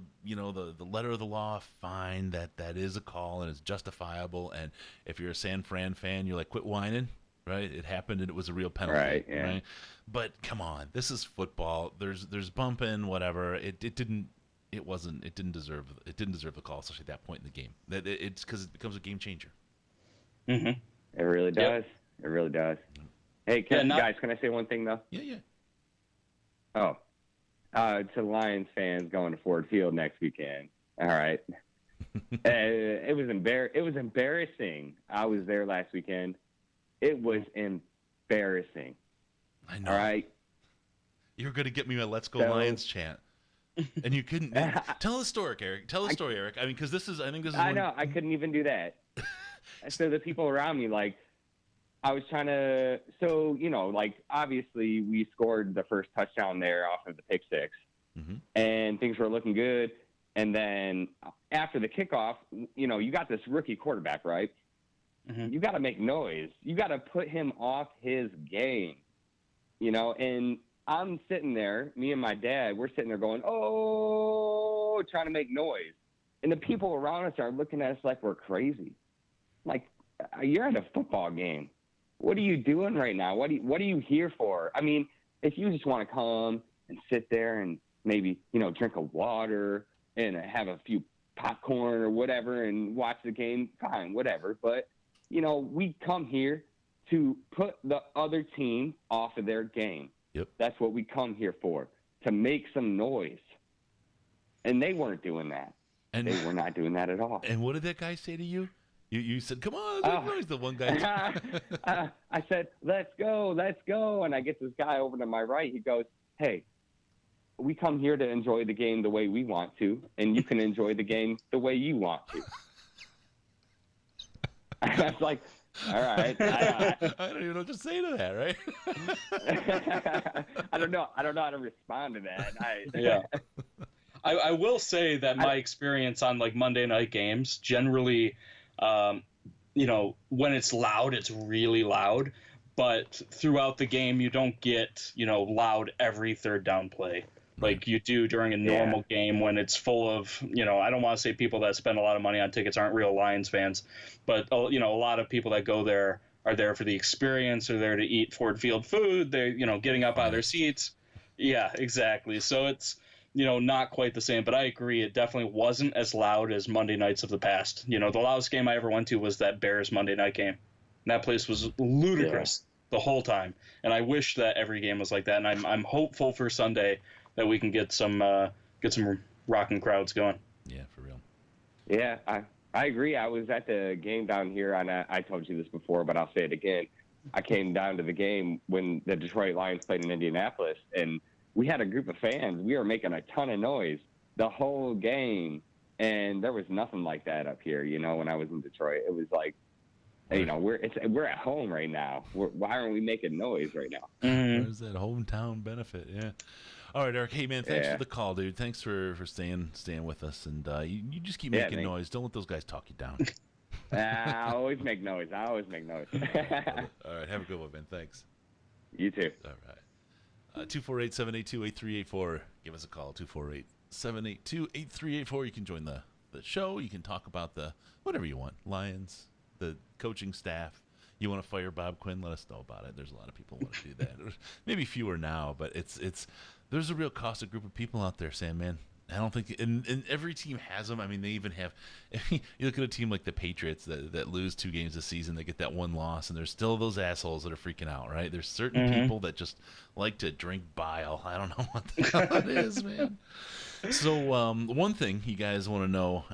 letter of the law, fine. That is a call and it's justifiable. And if you're a San Fran fan, you're like, quit whining, right? It happened and it was a real penalty, right? Yeah. Right? But come on, this is football. There's bumping, whatever. It didn't deserve the call, especially at that point in the game. It's because it becomes a game changer. Mm-hmm. It really does. Yep. It really does. Hey, guys, can I say one thing though? Yeah. Oh, to Lions fans going to Ford Field next weekend. All right. It was embarrassing. I was there last weekend. It was embarrassing. I know. All right. You were going to get me a "Let's Go Lions" chant. And you couldn't. Tell the story, Eric. Tell the story, Eric. I mean, because I know. I couldn't even do that. So the people around me, like, I was trying to. So obviously we scored the first touchdown there off of the pick six, and things were looking good. And then after the kickoff, you got this rookie quarterback, right? Mm-hmm. You got to make noise. You got to put him off his game, and I'm sitting there, me and my dad, we're sitting there going, oh, trying to make noise. And the people around us are looking at us like we're crazy. Like, you're at a football game. What are you doing right now? What are you here for? I mean, if you just want to come and sit there and maybe, drink a water and have a few popcorn or whatever and watch the game, fine, whatever. But, we come here to put the other team off of their game. Yep. That's what we come here for, to make some noise. And they weren't doing that. And they were not doing that at all. And what did that guy say to you? You said, come on, make noise, the one guy. I said, let's go. And I get this guy over to my right. He goes, hey, we come here to enjoy the game the way we want to, and you can enjoy the game the way you want to. I was like, all right. I don't even know what to say to that, right? I don't know. I don't know how to respond to that. Yeah. I will say that my experience on like Monday night games generally, when it's loud, it's really loud. But throughout the game, you don't get, loud every third down play like you do during a normal game when it's full of, I don't want to say people that spend a lot of money on tickets aren't real Lions fans, but, a lot of people that go there are there for the experience, or there to eat Ford Field food. They're, getting up out of their seats. Yeah, exactly. So it's, not quite the same, but I agree. It definitely wasn't as loud as Monday nights of the past. The loudest game I ever went to was that Bears Monday night game. And that place was ludicrous the whole time. And I wish that every game was like that. And I'm hopeful for Sunday that we can get some rocking crowds going. Yeah, for real. Yeah, I agree. I was at the game down here, and I told you this before, but I'll say it again. I came down to the game when the Detroit Lions played in Indianapolis, and we had a group of fans. We were making a ton of noise the whole game, and there was nothing like that up here. When I was in Detroit, it was like, we're at home right now. Why aren't we making noise right now? Where's that hometown benefit? Yeah. All right, Eric. Hey, man, thanks for the call, dude. Thanks for staying with us, and you just keep making noise. Don't let those guys talk you down. I always make noise. All right, have a good one, man. Thanks. You too. All right. 248-782-8384. Give us a call, 248-782-8384. You can join the show. You can talk about whatever you want. Lions, the coaching staff. You want to fire Bob Quinn? Let us know about it. There's a lot of people who want to do that. Maybe fewer now, but there's a real caustic group of people out there, Sam, man. I don't think, and every team has them. I mean, they even have, you look at a team like the Patriots that lose 2 games this season, they get that 1 loss, and there's still those assholes that are freaking out, right? There's certain people that just like to drink bile. I don't know what the hell it is, man. So one thing you guys want to know,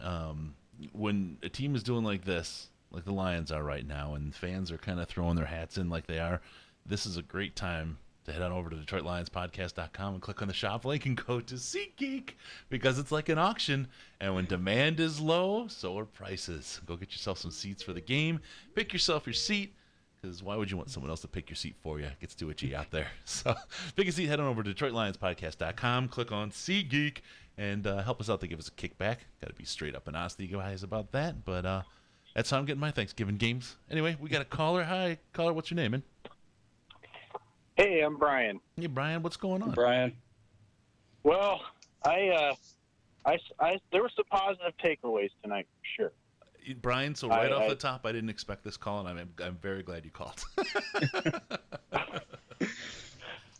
when a team is doing like this, like the Lions are right now, and fans are kind of throwing their hats in like they are, this is a great time to head on over to DetroitLionsPodcast.com and click on the shop link and go to SeatGeek, because it's like an auction, and when demand is low, so are prices. Go get yourself some seats for the game. Pick yourself your seat, because why would you want someone else to pick your seat for you? It gets too itchy out there. So pick a seat, head on over to DetroitLionsPodcast.com, click on SeatGeek, and help us out to give us a kickback. Got to be straight up and honest with you guys about that, but that's how I'm getting my Thanksgiving games. Anyway, we got a caller. Hi, caller. What's your name, man? Hey, I'm Brian. Hey, Brian. What's going on? Brian. Well, there were some positive takeaways tonight, for sure. Brian, so right off the top, I didn't expect this call, and I'm very glad you called.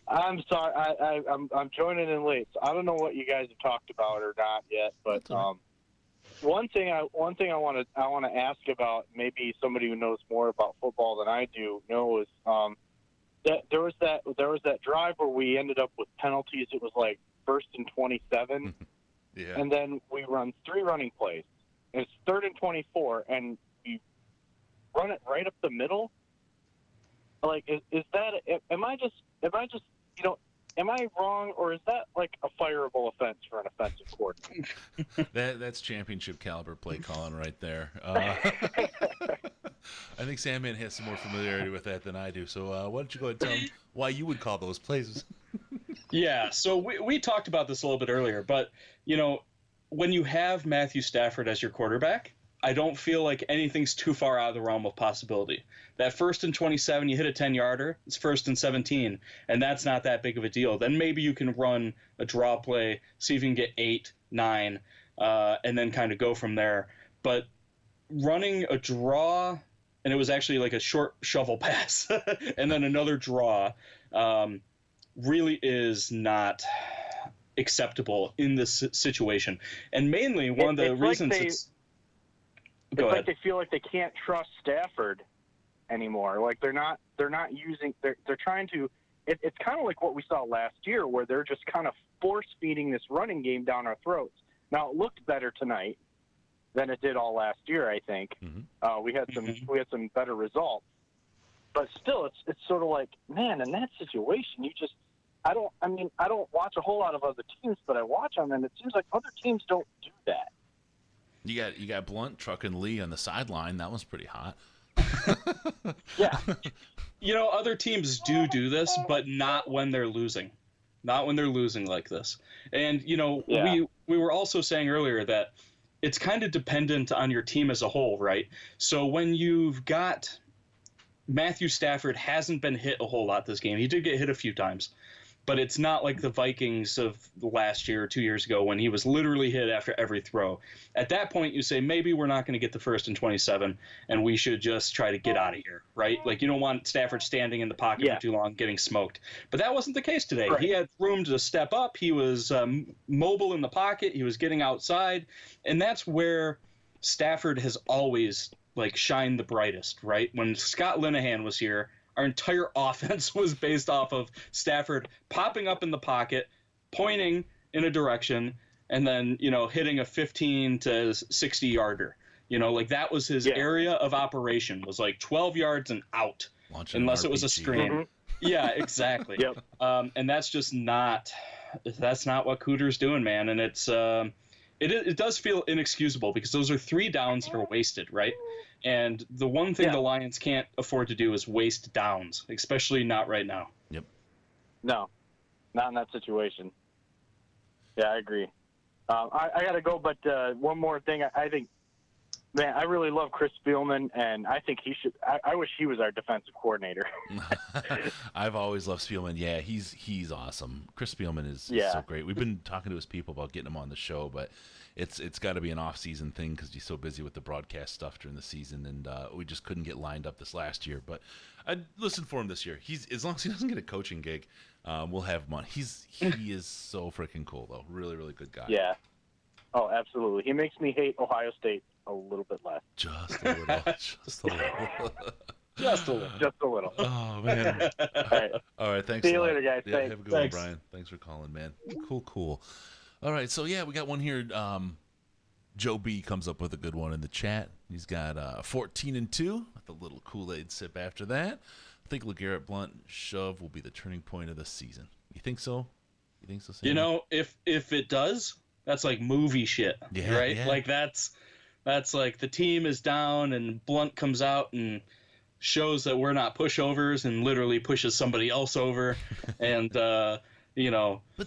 I'm sorry. I'm joining in late, so I don't know what you guys have talked about or not yet. But one thing I want to ask about, maybe somebody who knows more about football than I do knows. That there was that drive where we ended up with penalties. It was like 1st and 27, and then we run 3 running plays. And it's 3rd and 24, and we run it right up the middle. Like, is that? Am I wrong, or is that like a fireable offense for an offensive coordinator? That's championship caliber play calling right there. I think Sandman has some more familiarity with that than I do. So why don't you go ahead and tell him why you would call those plays? Yeah, so we talked about this a little bit earlier, but, when you have Matthew Stafford as your quarterback, I don't feel like anything's too far out of the realm of possibility. That 1st and 27, you hit a 10-yarder, it's 1st and 17, and that's not that big of a deal. Then maybe you can run a draw play, see if you can get 8, 9, and then kind of go from there. But running a draw, and it was actually like a short shovel pass, and then another draw, really is not acceptable in this situation. And mainly one of the reasons it's like they feel like they can't trust Stafford anymore. Like they're not using, they're trying to, it's kind of like what we saw last year, where they're just kind of force feeding this running game down our throats. Now it looked better tonight than it did all last year, I think. We had some better results, but still it's sort of like, man, in that situation, I don't watch a whole lot of other teams, but I watch them, and it seems like other teams don't do that. You got Blunt trucking Lee on the sideline. That was pretty hot. Yeah. Other teams do this, but not when they're losing. Not when they're losing like this. And, we were also saying earlier that it's kind of dependent on your team as a whole, right? So when you've got Matthew Stafford hasn't been hit a whole lot this game. He did get hit a few times, but it's not like the Vikings of last year or 2 years ago when he was literally hit after every throw. At that point, you say, maybe we're not going to get the 1st and 27, and we should just try to get out of here, right? Like, you don't want Stafford standing in the pocket for too long, getting smoked. But that wasn't the case today. Right. He had room to step up. He was mobile in the pocket. He was getting outside. And that's where Stafford has always, shined the brightest, right? When Scott Linehan was here, our entire offense was based off of Stafford popping up in the pocket, pointing in a direction, and then, hitting a 15 to 60 yarder. That was his area of operation, was 12 yards and out, unless it was a screen. Mm-hmm. Yeah, exactly. Yep. And that's just not what Cooter's doing, man. And it does feel inexcusable because those are 3 downs that are wasted, right? And the one thing the Lions can't afford to do is waste downs, especially not right now. Yep. No, not in that situation. Yeah, I agree. I got to go, but one more thing. I think, man, I really love Chris Spielman, and I think he should. I wish he was our defensive coordinator. I've always loved Spielman. Yeah, he's awesome. Chris Spielman is so great. We've been talking to his people about getting him on the show, but it's got to be an off-season thing because he's so busy with the broadcast stuff during the season, and we just couldn't get lined up this last year. But I'd listen for him this year. As long as he doesn't get a coaching gig, we'll have him on. He is so freaking cool, though. Really, really good guy. Yeah. Oh, absolutely. He makes me hate Ohio State a little bit less. Just a little. Just a little. Just a little. Just a little. Oh, man. All right. Thanks. See you later, guys. Yeah, have a good one, Brian. Thanks for calling, man. Cool. All right. So, we got one here. Joe B comes up with a good one in the chat. He's got 14-2 with a little Kool-Aid sip after that. I think LeGarrette Blount shove will be the turning point of the season. You think so? Sam? If it does, that's like movie shit, right? Yeah. Like that's like the team is down and Blount comes out and shows that we're not pushovers and literally pushes somebody else over, and but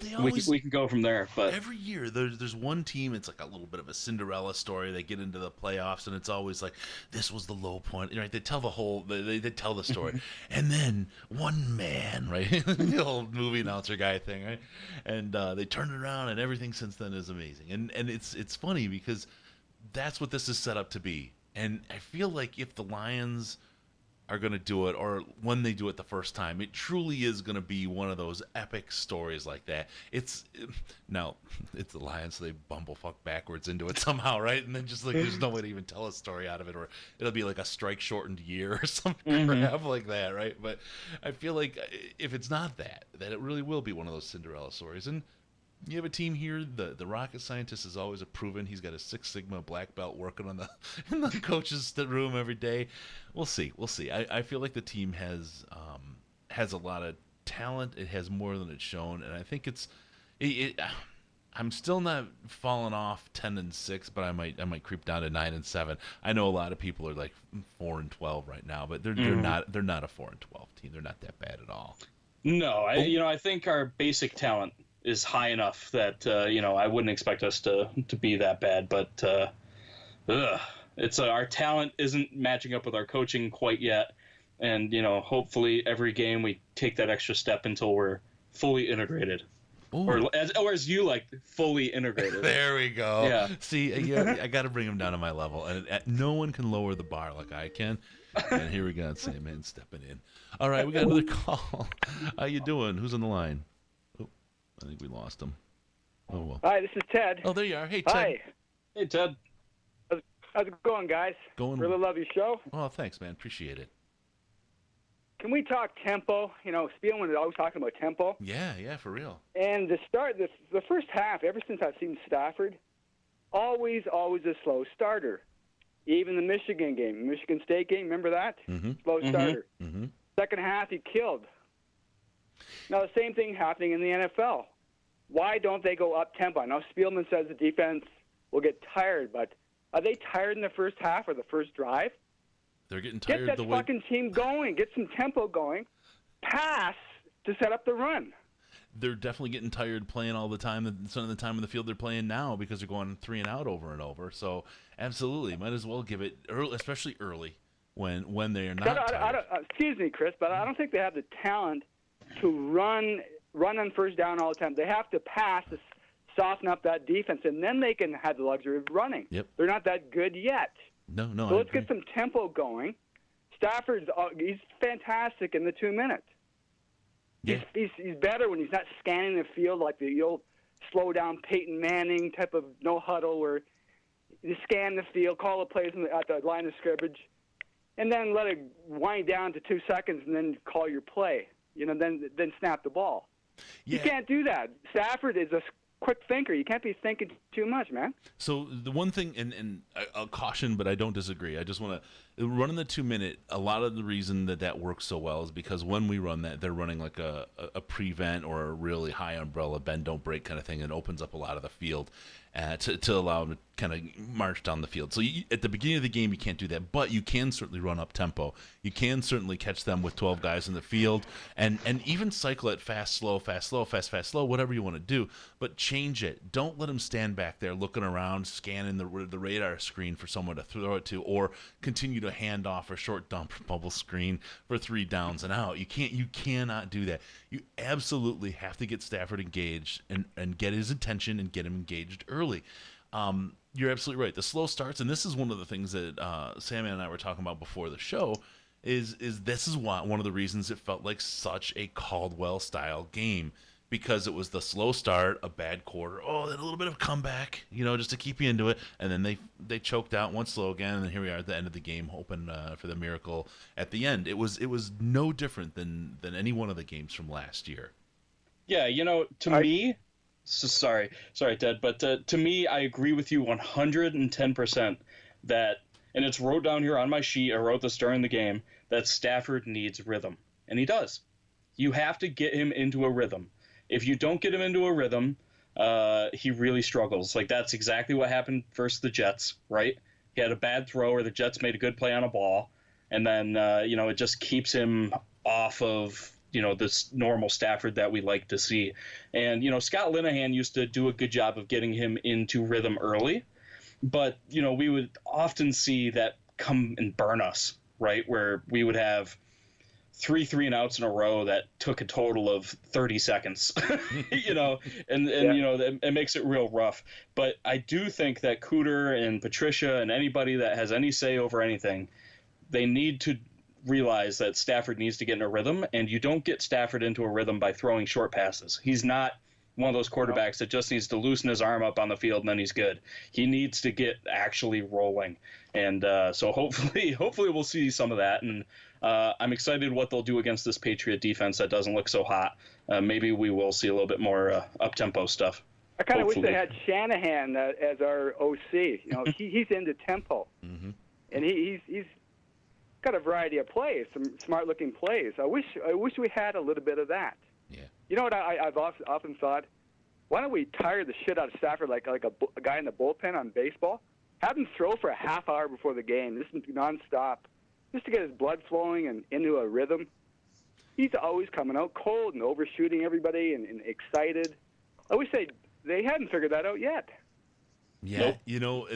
they always, we can go from there. But every year there's one team. It's like a little bit of a Cinderella story. They get into the playoffs and it's always like this was the low point, right? They tell they tell the story, and then one man, right, the old movie announcer guy thing, right, and they turn it around and everything since then is amazing. And it's funny because that's what this is set up to be. And I feel like if the Lions are going to do it, or when they do it the first time, it truly is going to be one of those epic stories like that. It's the Lions, so they bumblefuck backwards into it somehow, right? And then just there's no way to even tell a story out of it, or it'll be like a strike-shortened year or something crap like that, right? But I feel like if it's not that it really will be one of those Cinderella stories. And you have a team here. The rocket scientist is always proven. He's got a 6 Sigma black belt working in the coach's room every day. We'll see. I feel like the team has a lot of talent. It has more than it's shown, and I think I'm still not falling off 10-6, but I might creep down to 9-7. I know a lot of people are like 4-12 right now, but they're not a 4-12 team. They're not that bad at all. No, I think our basic talent is high enough that I wouldn't expect us to be that bad, but it's our talent isn't matching up with our coaching quite yet, and hopefully every game we take that extra step until we're fully integrated. Or as you like, fully integrated. There we go. Yeah. See, I got to bring them down to my level, and no one can lower the bar like I can. And here we go, Sam man stepping in. All right, we got another call. How you doing? Who's on the line? I think we lost him. Oh, well. Hi, this is Ted. Oh, there you are. Hey, Ted. Hi. Hey, Ted. How's it going, guys? Really love your show. Oh, thanks, man. Appreciate it. Can we talk tempo? Spielman is always talking about tempo. Yeah, for real. And the first half, ever since I've seen Stafford, always a slow starter. Even the Michigan State game, remember that? Mm-hmm. Slow starter. Mm-hmm. Second half, he killed. Now, the same thing happening in the NFL. Why don't they go up-tempo? I know Spielman says the defense will get tired, but are they tired in the first half or the first drive? They're getting tired. Get that fucking team going. Get some tempo going. Pass to set up the run. They're definitely getting tired playing all the time. Some of the time in the field they're playing now because they're going 3 and out over and over. So absolutely, might as well give it early, especially early when they are not tired. Excuse me, Chris, but I don't think they have the talent to run on first down all the time. They have to pass to soften up that defense, and then they can have the luxury of running. Yep. They're not that good yet. No. So let's get some tempo going. Stafford's he's fantastic in the 2 minutes. Yeah. He's better when he's not scanning the field like the old slow down Peyton Manning type of no huddle where you scan the field, call the plays at the line of scrimmage, and then let it wind down to 2 seconds and then call your play. Then snap the ball. Yeah. You can't do that. Stafford is a quick thinker. You can't be thinking too much, man. So the one thing, and I'll caution, but I don't disagree. I just want to running the 2 minute. A lot of the reason that works so well is because when we run that, they're running like a prevent or a really high umbrella bend don't break kind of thing, and opens up a lot of the field to allow them to kind of march down the field. So at the beginning of the game, you can't do that, but you can certainly run up tempo. You can certainly catch them with 12 guys in the field, and even cycle it fast, slow, whatever you want to do, but change it. Don't let them stand back there looking around, scanning the radar screen for someone to throw it to, or continue to hand off a short dump bubble screen for 3 downs and out. You cannot do that. You absolutely have to get Stafford engaged and get his attention and get him engaged early. You're absolutely right. The slow starts, and this is one of the things that Sammy and I were talking about before the show, is this is one of the reasons it felt like such a Caldwell-style game, because it was the slow start, a bad quarter, then a little bit of comeback, just to keep you into it, and then they choked out, went slow again, and then here we are at the end of the game, hoping for the miracle at the end. It was no different than any one of the games from last year. Yeah, to me, sorry, Ted, but to me, I agree with you 110% that, and it's wrote down here on my sheet, I wrote this during the game, that Stafford needs rhythm, and he does. You have to get him into a rhythm. If you don't get him into a rhythm, he really struggles. Like, that's exactly what happened versus the Jets, right? He had a bad throw, or the Jets made a good play on a ball, and then, it just keeps him off of, this normal Stafford that we like to see. And, Scott Linehan used to do a good job of getting him into rhythm early, but, we would often see that come and burn us, right? Where we would have 3 and outs in a row that took a total of 30 seconds, it makes it real rough. But I do think that Cooter and Patricia and anybody that has any say over anything, they need to realize that Stafford needs to get in a rhythm, and you don't get Stafford into a rhythm by throwing short passes. He's not one of those quarterbacks that just needs to loosen his arm up on the field and then he's good. He needs to get actually rolling. And so hopefully we'll see some of that. And I'm excited what they'll do against this Patriot defense that doesn't look so hot. Maybe we will see a little bit more up-tempo stuff. I kind of wish they had Shanahan as our OC. He's into tempo. Mm-hmm. And he's got a variety of plays, some smart-looking plays. I wish we had a little bit of that. Yeah. You know what I've often thought? Why don't we tire the shit out of Stafford like a guy in the bullpen on baseball? Have him throw for a half hour before the game, just nonstop, just to get his blood flowing and into a rhythm. He's always coming out cold and overshooting everybody and excited. I wish they hadn't figured that out yet. Yeah, nope.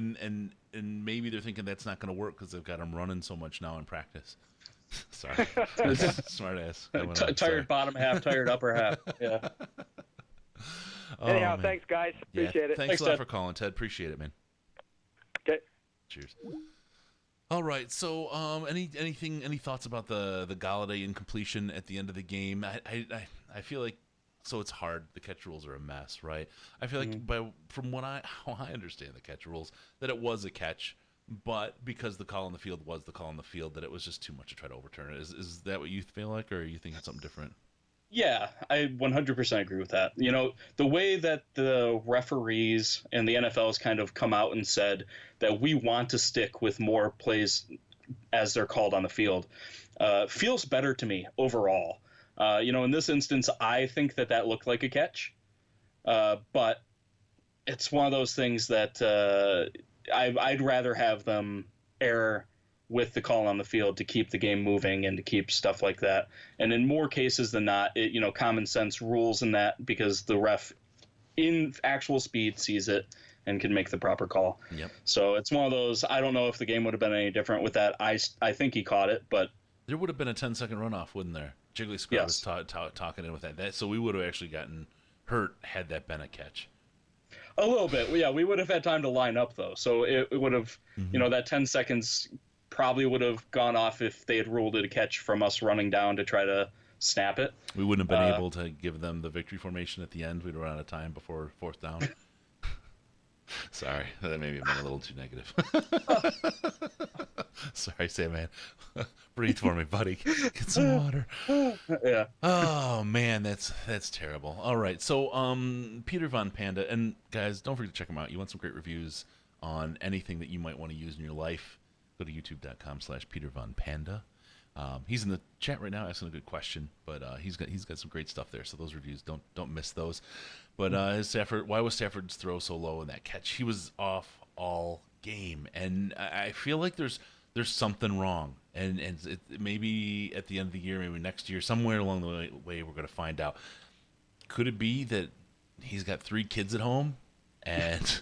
And maybe they're thinking that's not going to work because they've got him running so much now in practice. Sorry. Smart ass. Tired bottom half, tired upper half. Yeah. Anyhow, thanks, guys. Appreciate it. Thanks a lot for calling, Ted. Appreciate it, man. Okay. Cheers. All right. So, any thoughts about the Galladay incompletion at the end of the game? I feel like, so it's hard. The catch rules are a mess, right? I feel like from how I understand the catch rules, that it was a catch, but because the call on the field was the call on the field, that it was just too much to try to overturn it. Is that what you feel like, or are you thinking something different? Yeah, I 100% agree with that. The way that the referees and the NFL has kind of come out and said that we want to stick with more plays as they're called on the field feels better to me overall. In this instance, I think that looked like a catch, but it's one of those things that I'd rather have them err with the call on the field to keep the game moving and to keep stuff like that. And in more cases than not, common sense rules in that, because the ref in actual speed sees it and can make the proper call. Yep. So it's one of those, I don't know if the game would have been any different with that. I think he caught it, but there would have been a 10-second runoff, wouldn't there? Jiggly Square was talking in with that. So we would have actually gotten hurt had that been a catch. A little bit. Yeah, we would have had time to line up, though. So it would have, that 10 seconds probably would have gone off if they had ruled it a catch from us running down to try to snap it. We wouldn't have been able to give them the victory formation at the end. We'd run out of time before fourth down. Sorry, that maybe been a little too negative. Sorry, Sam, breathe for me, buddy. Get some water. Yeah. Oh man, that's terrible. All right, so Peter Von Panda, and guys, don't forget to check him out. You want some great reviews on anything that you might want to use in your life? Go to youtube.com/Peter Von Panda. He's in the chat right now asking a good question, but he's got some great stuff there. So those reviews, don't miss those. But why was Stafford's throw so low in that catch? He was off all game, and I feel like there's something wrong, and it maybe at the end of the year, maybe next year, somewhere along the way, we're going to find out. Could it be that he's got 3 kids at home, and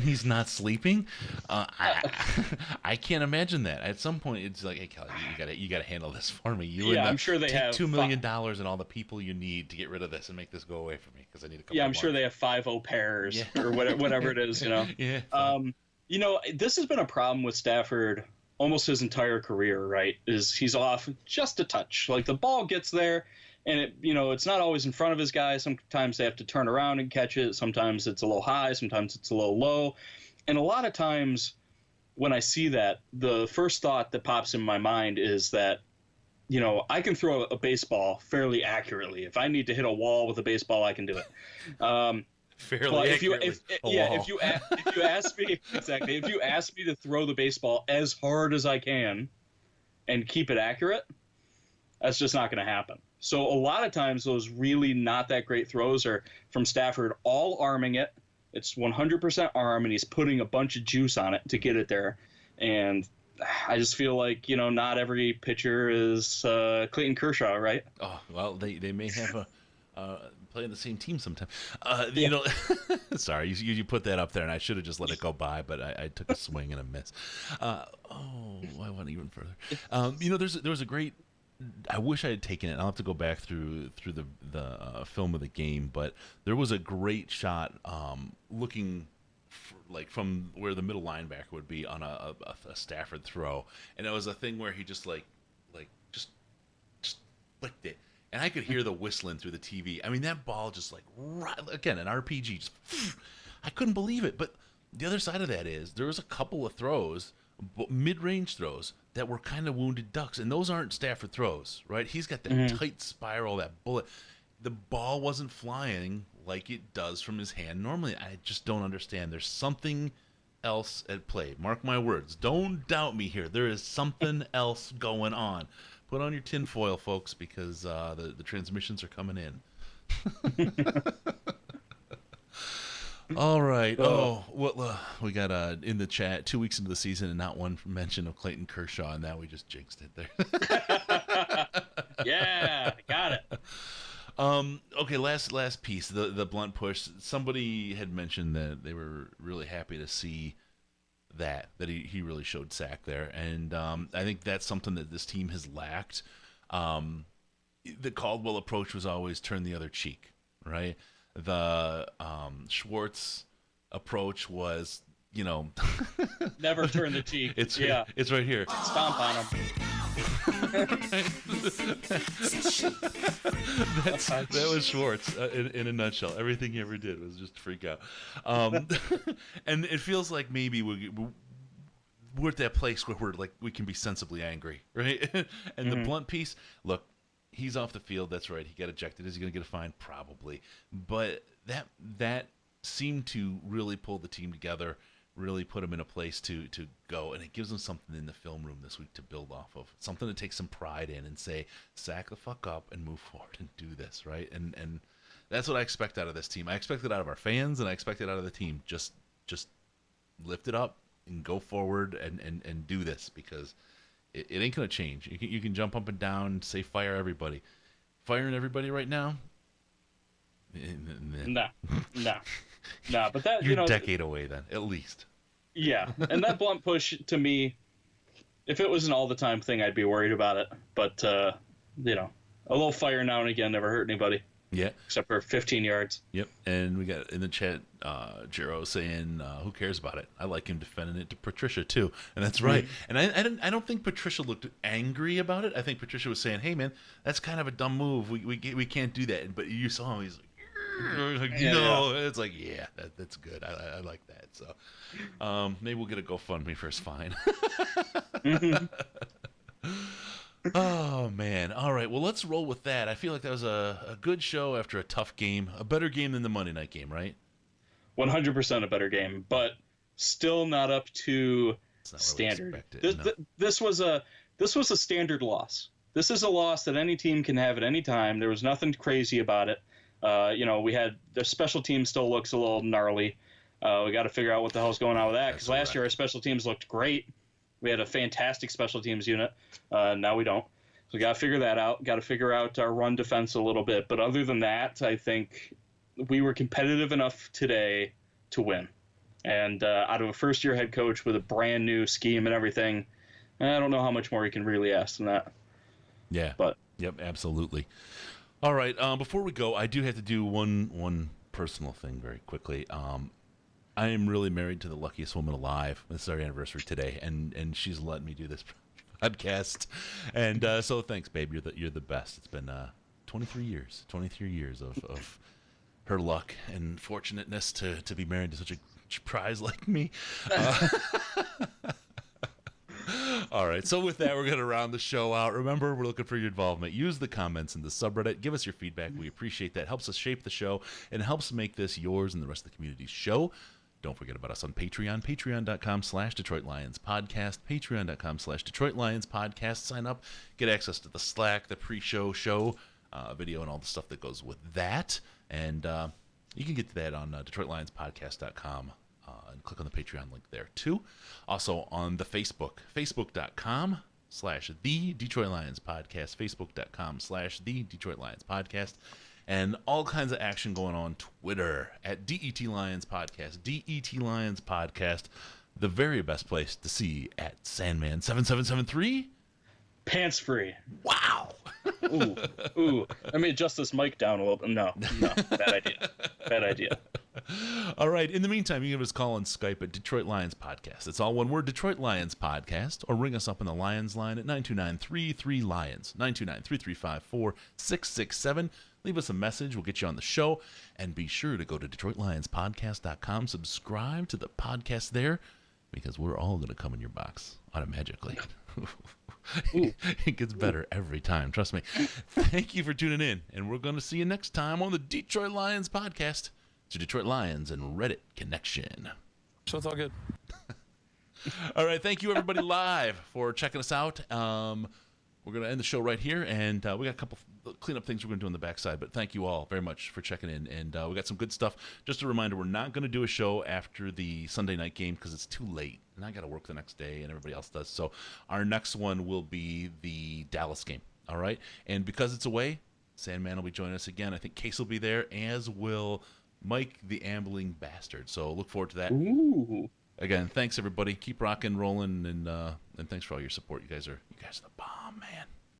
he's not sleeping? I can't imagine that. At some point, it's like, hey, Kelly, you gotta handle this for me. I'm sure they have $2 million and all the people you need to get rid of this and make this go away from me, because I need a couple. Yeah, I'm sure they have 5 au pairs or whatever it is. Yeah. This has been a problem with Stafford almost his entire career. Right? Is he's off just a touch. Like the ball gets there. And it's not always in front of his guy. Sometimes they have to turn around and catch it. Sometimes it's a little high. Sometimes it's a little low. And a lot of times when I see that, the first thought that pops in my mind is that, I can throw a baseball fairly accurately. If I need to hit a wall with a baseball, I can do it. Fairly accurately. If you ask me exactly, if you ask me to throw the baseball as hard as I can and keep it accurate, that's just not going to happen. So a lot of times those really not that great throws are from Stafford all arming it. It's 100% arm, and he's putting a bunch of juice on it to get it there. And I just feel like, not every pitcher is Clayton Kershaw, right? Oh, well, they may have play on the same team sometime. Sorry, you put that up there, and I should have just let it go by, but I took a swing and a miss. I went even further. There was a great. I wish I had taken it. I'll have to go back through the film of the game, but there was a great shot looking from where the middle linebacker would be on a Stafford throw, and it was a thing where he just just flicked it, and I could hear the whistling through the TV. I mean, that ball just again an RPG. Just I couldn't believe it. But the other side of that is there was a couple of throws, mid-range throws, that were kind of wounded ducks, and those aren't Stafford throws, right? He's got that tight spiral, that bullet. The ball wasn't flying like it does from his hand normally. I just don't understand. There's something else at play. Mark my words. Don't doubt me here. There is something else going on. Put on your tinfoil, folks, because the transmissions are coming in. All right. We got in the chat 2 weeks into the season and not one mention of Clayton Kershaw, and now we just jinxed it there. Yeah, got it. Okay, last piece, the blunt push. Somebody had mentioned that they were really happy to see that he really showed sack there, and I think that's something that this team has lacked. The Caldwell approach was always turn the other cheek, right? The Schwartz approach was, never turn the cheek. It's right here. Stomp on him. That was Schwartz in a nutshell. Everything he ever did was just to freak out. And it feels like maybe we're at that place where we can be sensibly angry, right? And the blunt piece, look, he's off the field. That's right. He got ejected. Is he going to get a fine? Probably. But that seemed to really pull the team together, really put him in a place to go, and it gives them something in the film room this week to build off of, something to take some pride in and say, sack the fuck up and move forward and do this, right? And that's what I expect out of this team. I expect it out of our fans, and I expect it out of the team. Just lift it up and go forward and do this, because it ain't going to change. You can jump up and down and say fire everybody. Firing everybody right now? No. But that, you're a decade away then, at least. Yeah, and that blunt push, to me, if it was an all-the-time thing, I'd be worried about it. But, a little fire now and again never hurt anybody. Yeah. Except for 15 yards. Yep. And we got in the chat, Jero saying, who cares about it? I like him defending it to Patricia, too. And that's right. And I don't think Patricia looked angry about it. I think Patricia was saying, hey, man, that's kind of a dumb move. We can't do that. But you saw him. He's like, no. It's like, yeah, that's good. I like that. So maybe we'll get a GoFundMe for his fine. Oh, man. All right. Well, let's roll with that. I feel like that was a good show after a tough game. A better game than the Monday night game, right? 100% a better game, but still not up to standard. This was a standard loss. This is a loss that any team can have at any time. There was nothing crazy about it. We had the special team still looks a little gnarly. We got to figure out what the hell's going on with that, because last year our special teams looked great. We had a fantastic special teams unit. Now we don't. So we got to figure that out. Got to figure out our run defense a little bit. But other than that, I think we were competitive enough today to win. And out of a first-year head coach with a brand-new scheme and everything, I don't know how much more you can really ask than that. Yeah. But yep, absolutely. All right. Before we go, I do have to do one personal thing very quickly. I am really married to the luckiest woman alive. This is our anniversary today, and she's letting me do this podcast. And so thanks, babe. You're the best. It's been 23 years of her luck and fortunateness to be married to such a prize like me. All right, so with that, we're going to round the show out. Remember, we're looking for your involvement. Use the comments in the subreddit. Give us your feedback. We appreciate that. It helps us shape the show and helps make this yours and the rest of the community's show. Don't forget about us on Patreon, patreon.com/DetroitLionsPodcast, patreon.com/DetroitLionsPodcast. Sign up, get access to the Slack, the pre-show video, and all the stuff that goes with that. And you can get to that on DetroitLionsPodcast.com. And click on the Patreon link there too. Also on the Facebook.com/the Detroit Lions Podcast, Facebook.com/the Detroit Lions Podcast, and all kinds of action going on Twitter at DET Lions Podcast, DET Lions Podcast. The very best place to see at Sandman7773. Pants free. Wow. Ooh. Let me adjust this mic down a little bit. No. Bad idea. All right. In the meantime, you can give us a call on Skype at Detroit Lions Podcast. It's all one word, Detroit Lions Podcast, or ring us up on the Lions line at 929-33-LIONS, 929-335-4667. Leave us a message. We'll get you on the show. And be sure to go to DetroitLionsPodcast.com. Subscribe to the podcast there, because we're all going to come in your box automatically. It gets better every time. Trust me. Thank you for tuning in. And we're going to see you next time on the Detroit Lions Podcast. To Detroit Lions and Reddit Connection. So it's all good. All right. Thank you, everybody, live for checking us out. We're going to end the show right here, and we got a couple cleanup things we're going to do on the backside, but thank you all very much for checking in, and we got some good stuff. Just a reminder, we're not going to do a show after the Sunday night game because it's too late, and I got to work the next day, and everybody else does. So our next one will be the Dallas game, all right? And because it's away, Sandman will be joining us again. I think Case will be there, as will Mike the Ambling Bastard. So look forward to that. Ooh. Again, thanks everybody. Keep rocking, rolling, and thanks for all your support. You guys are the bomb, man.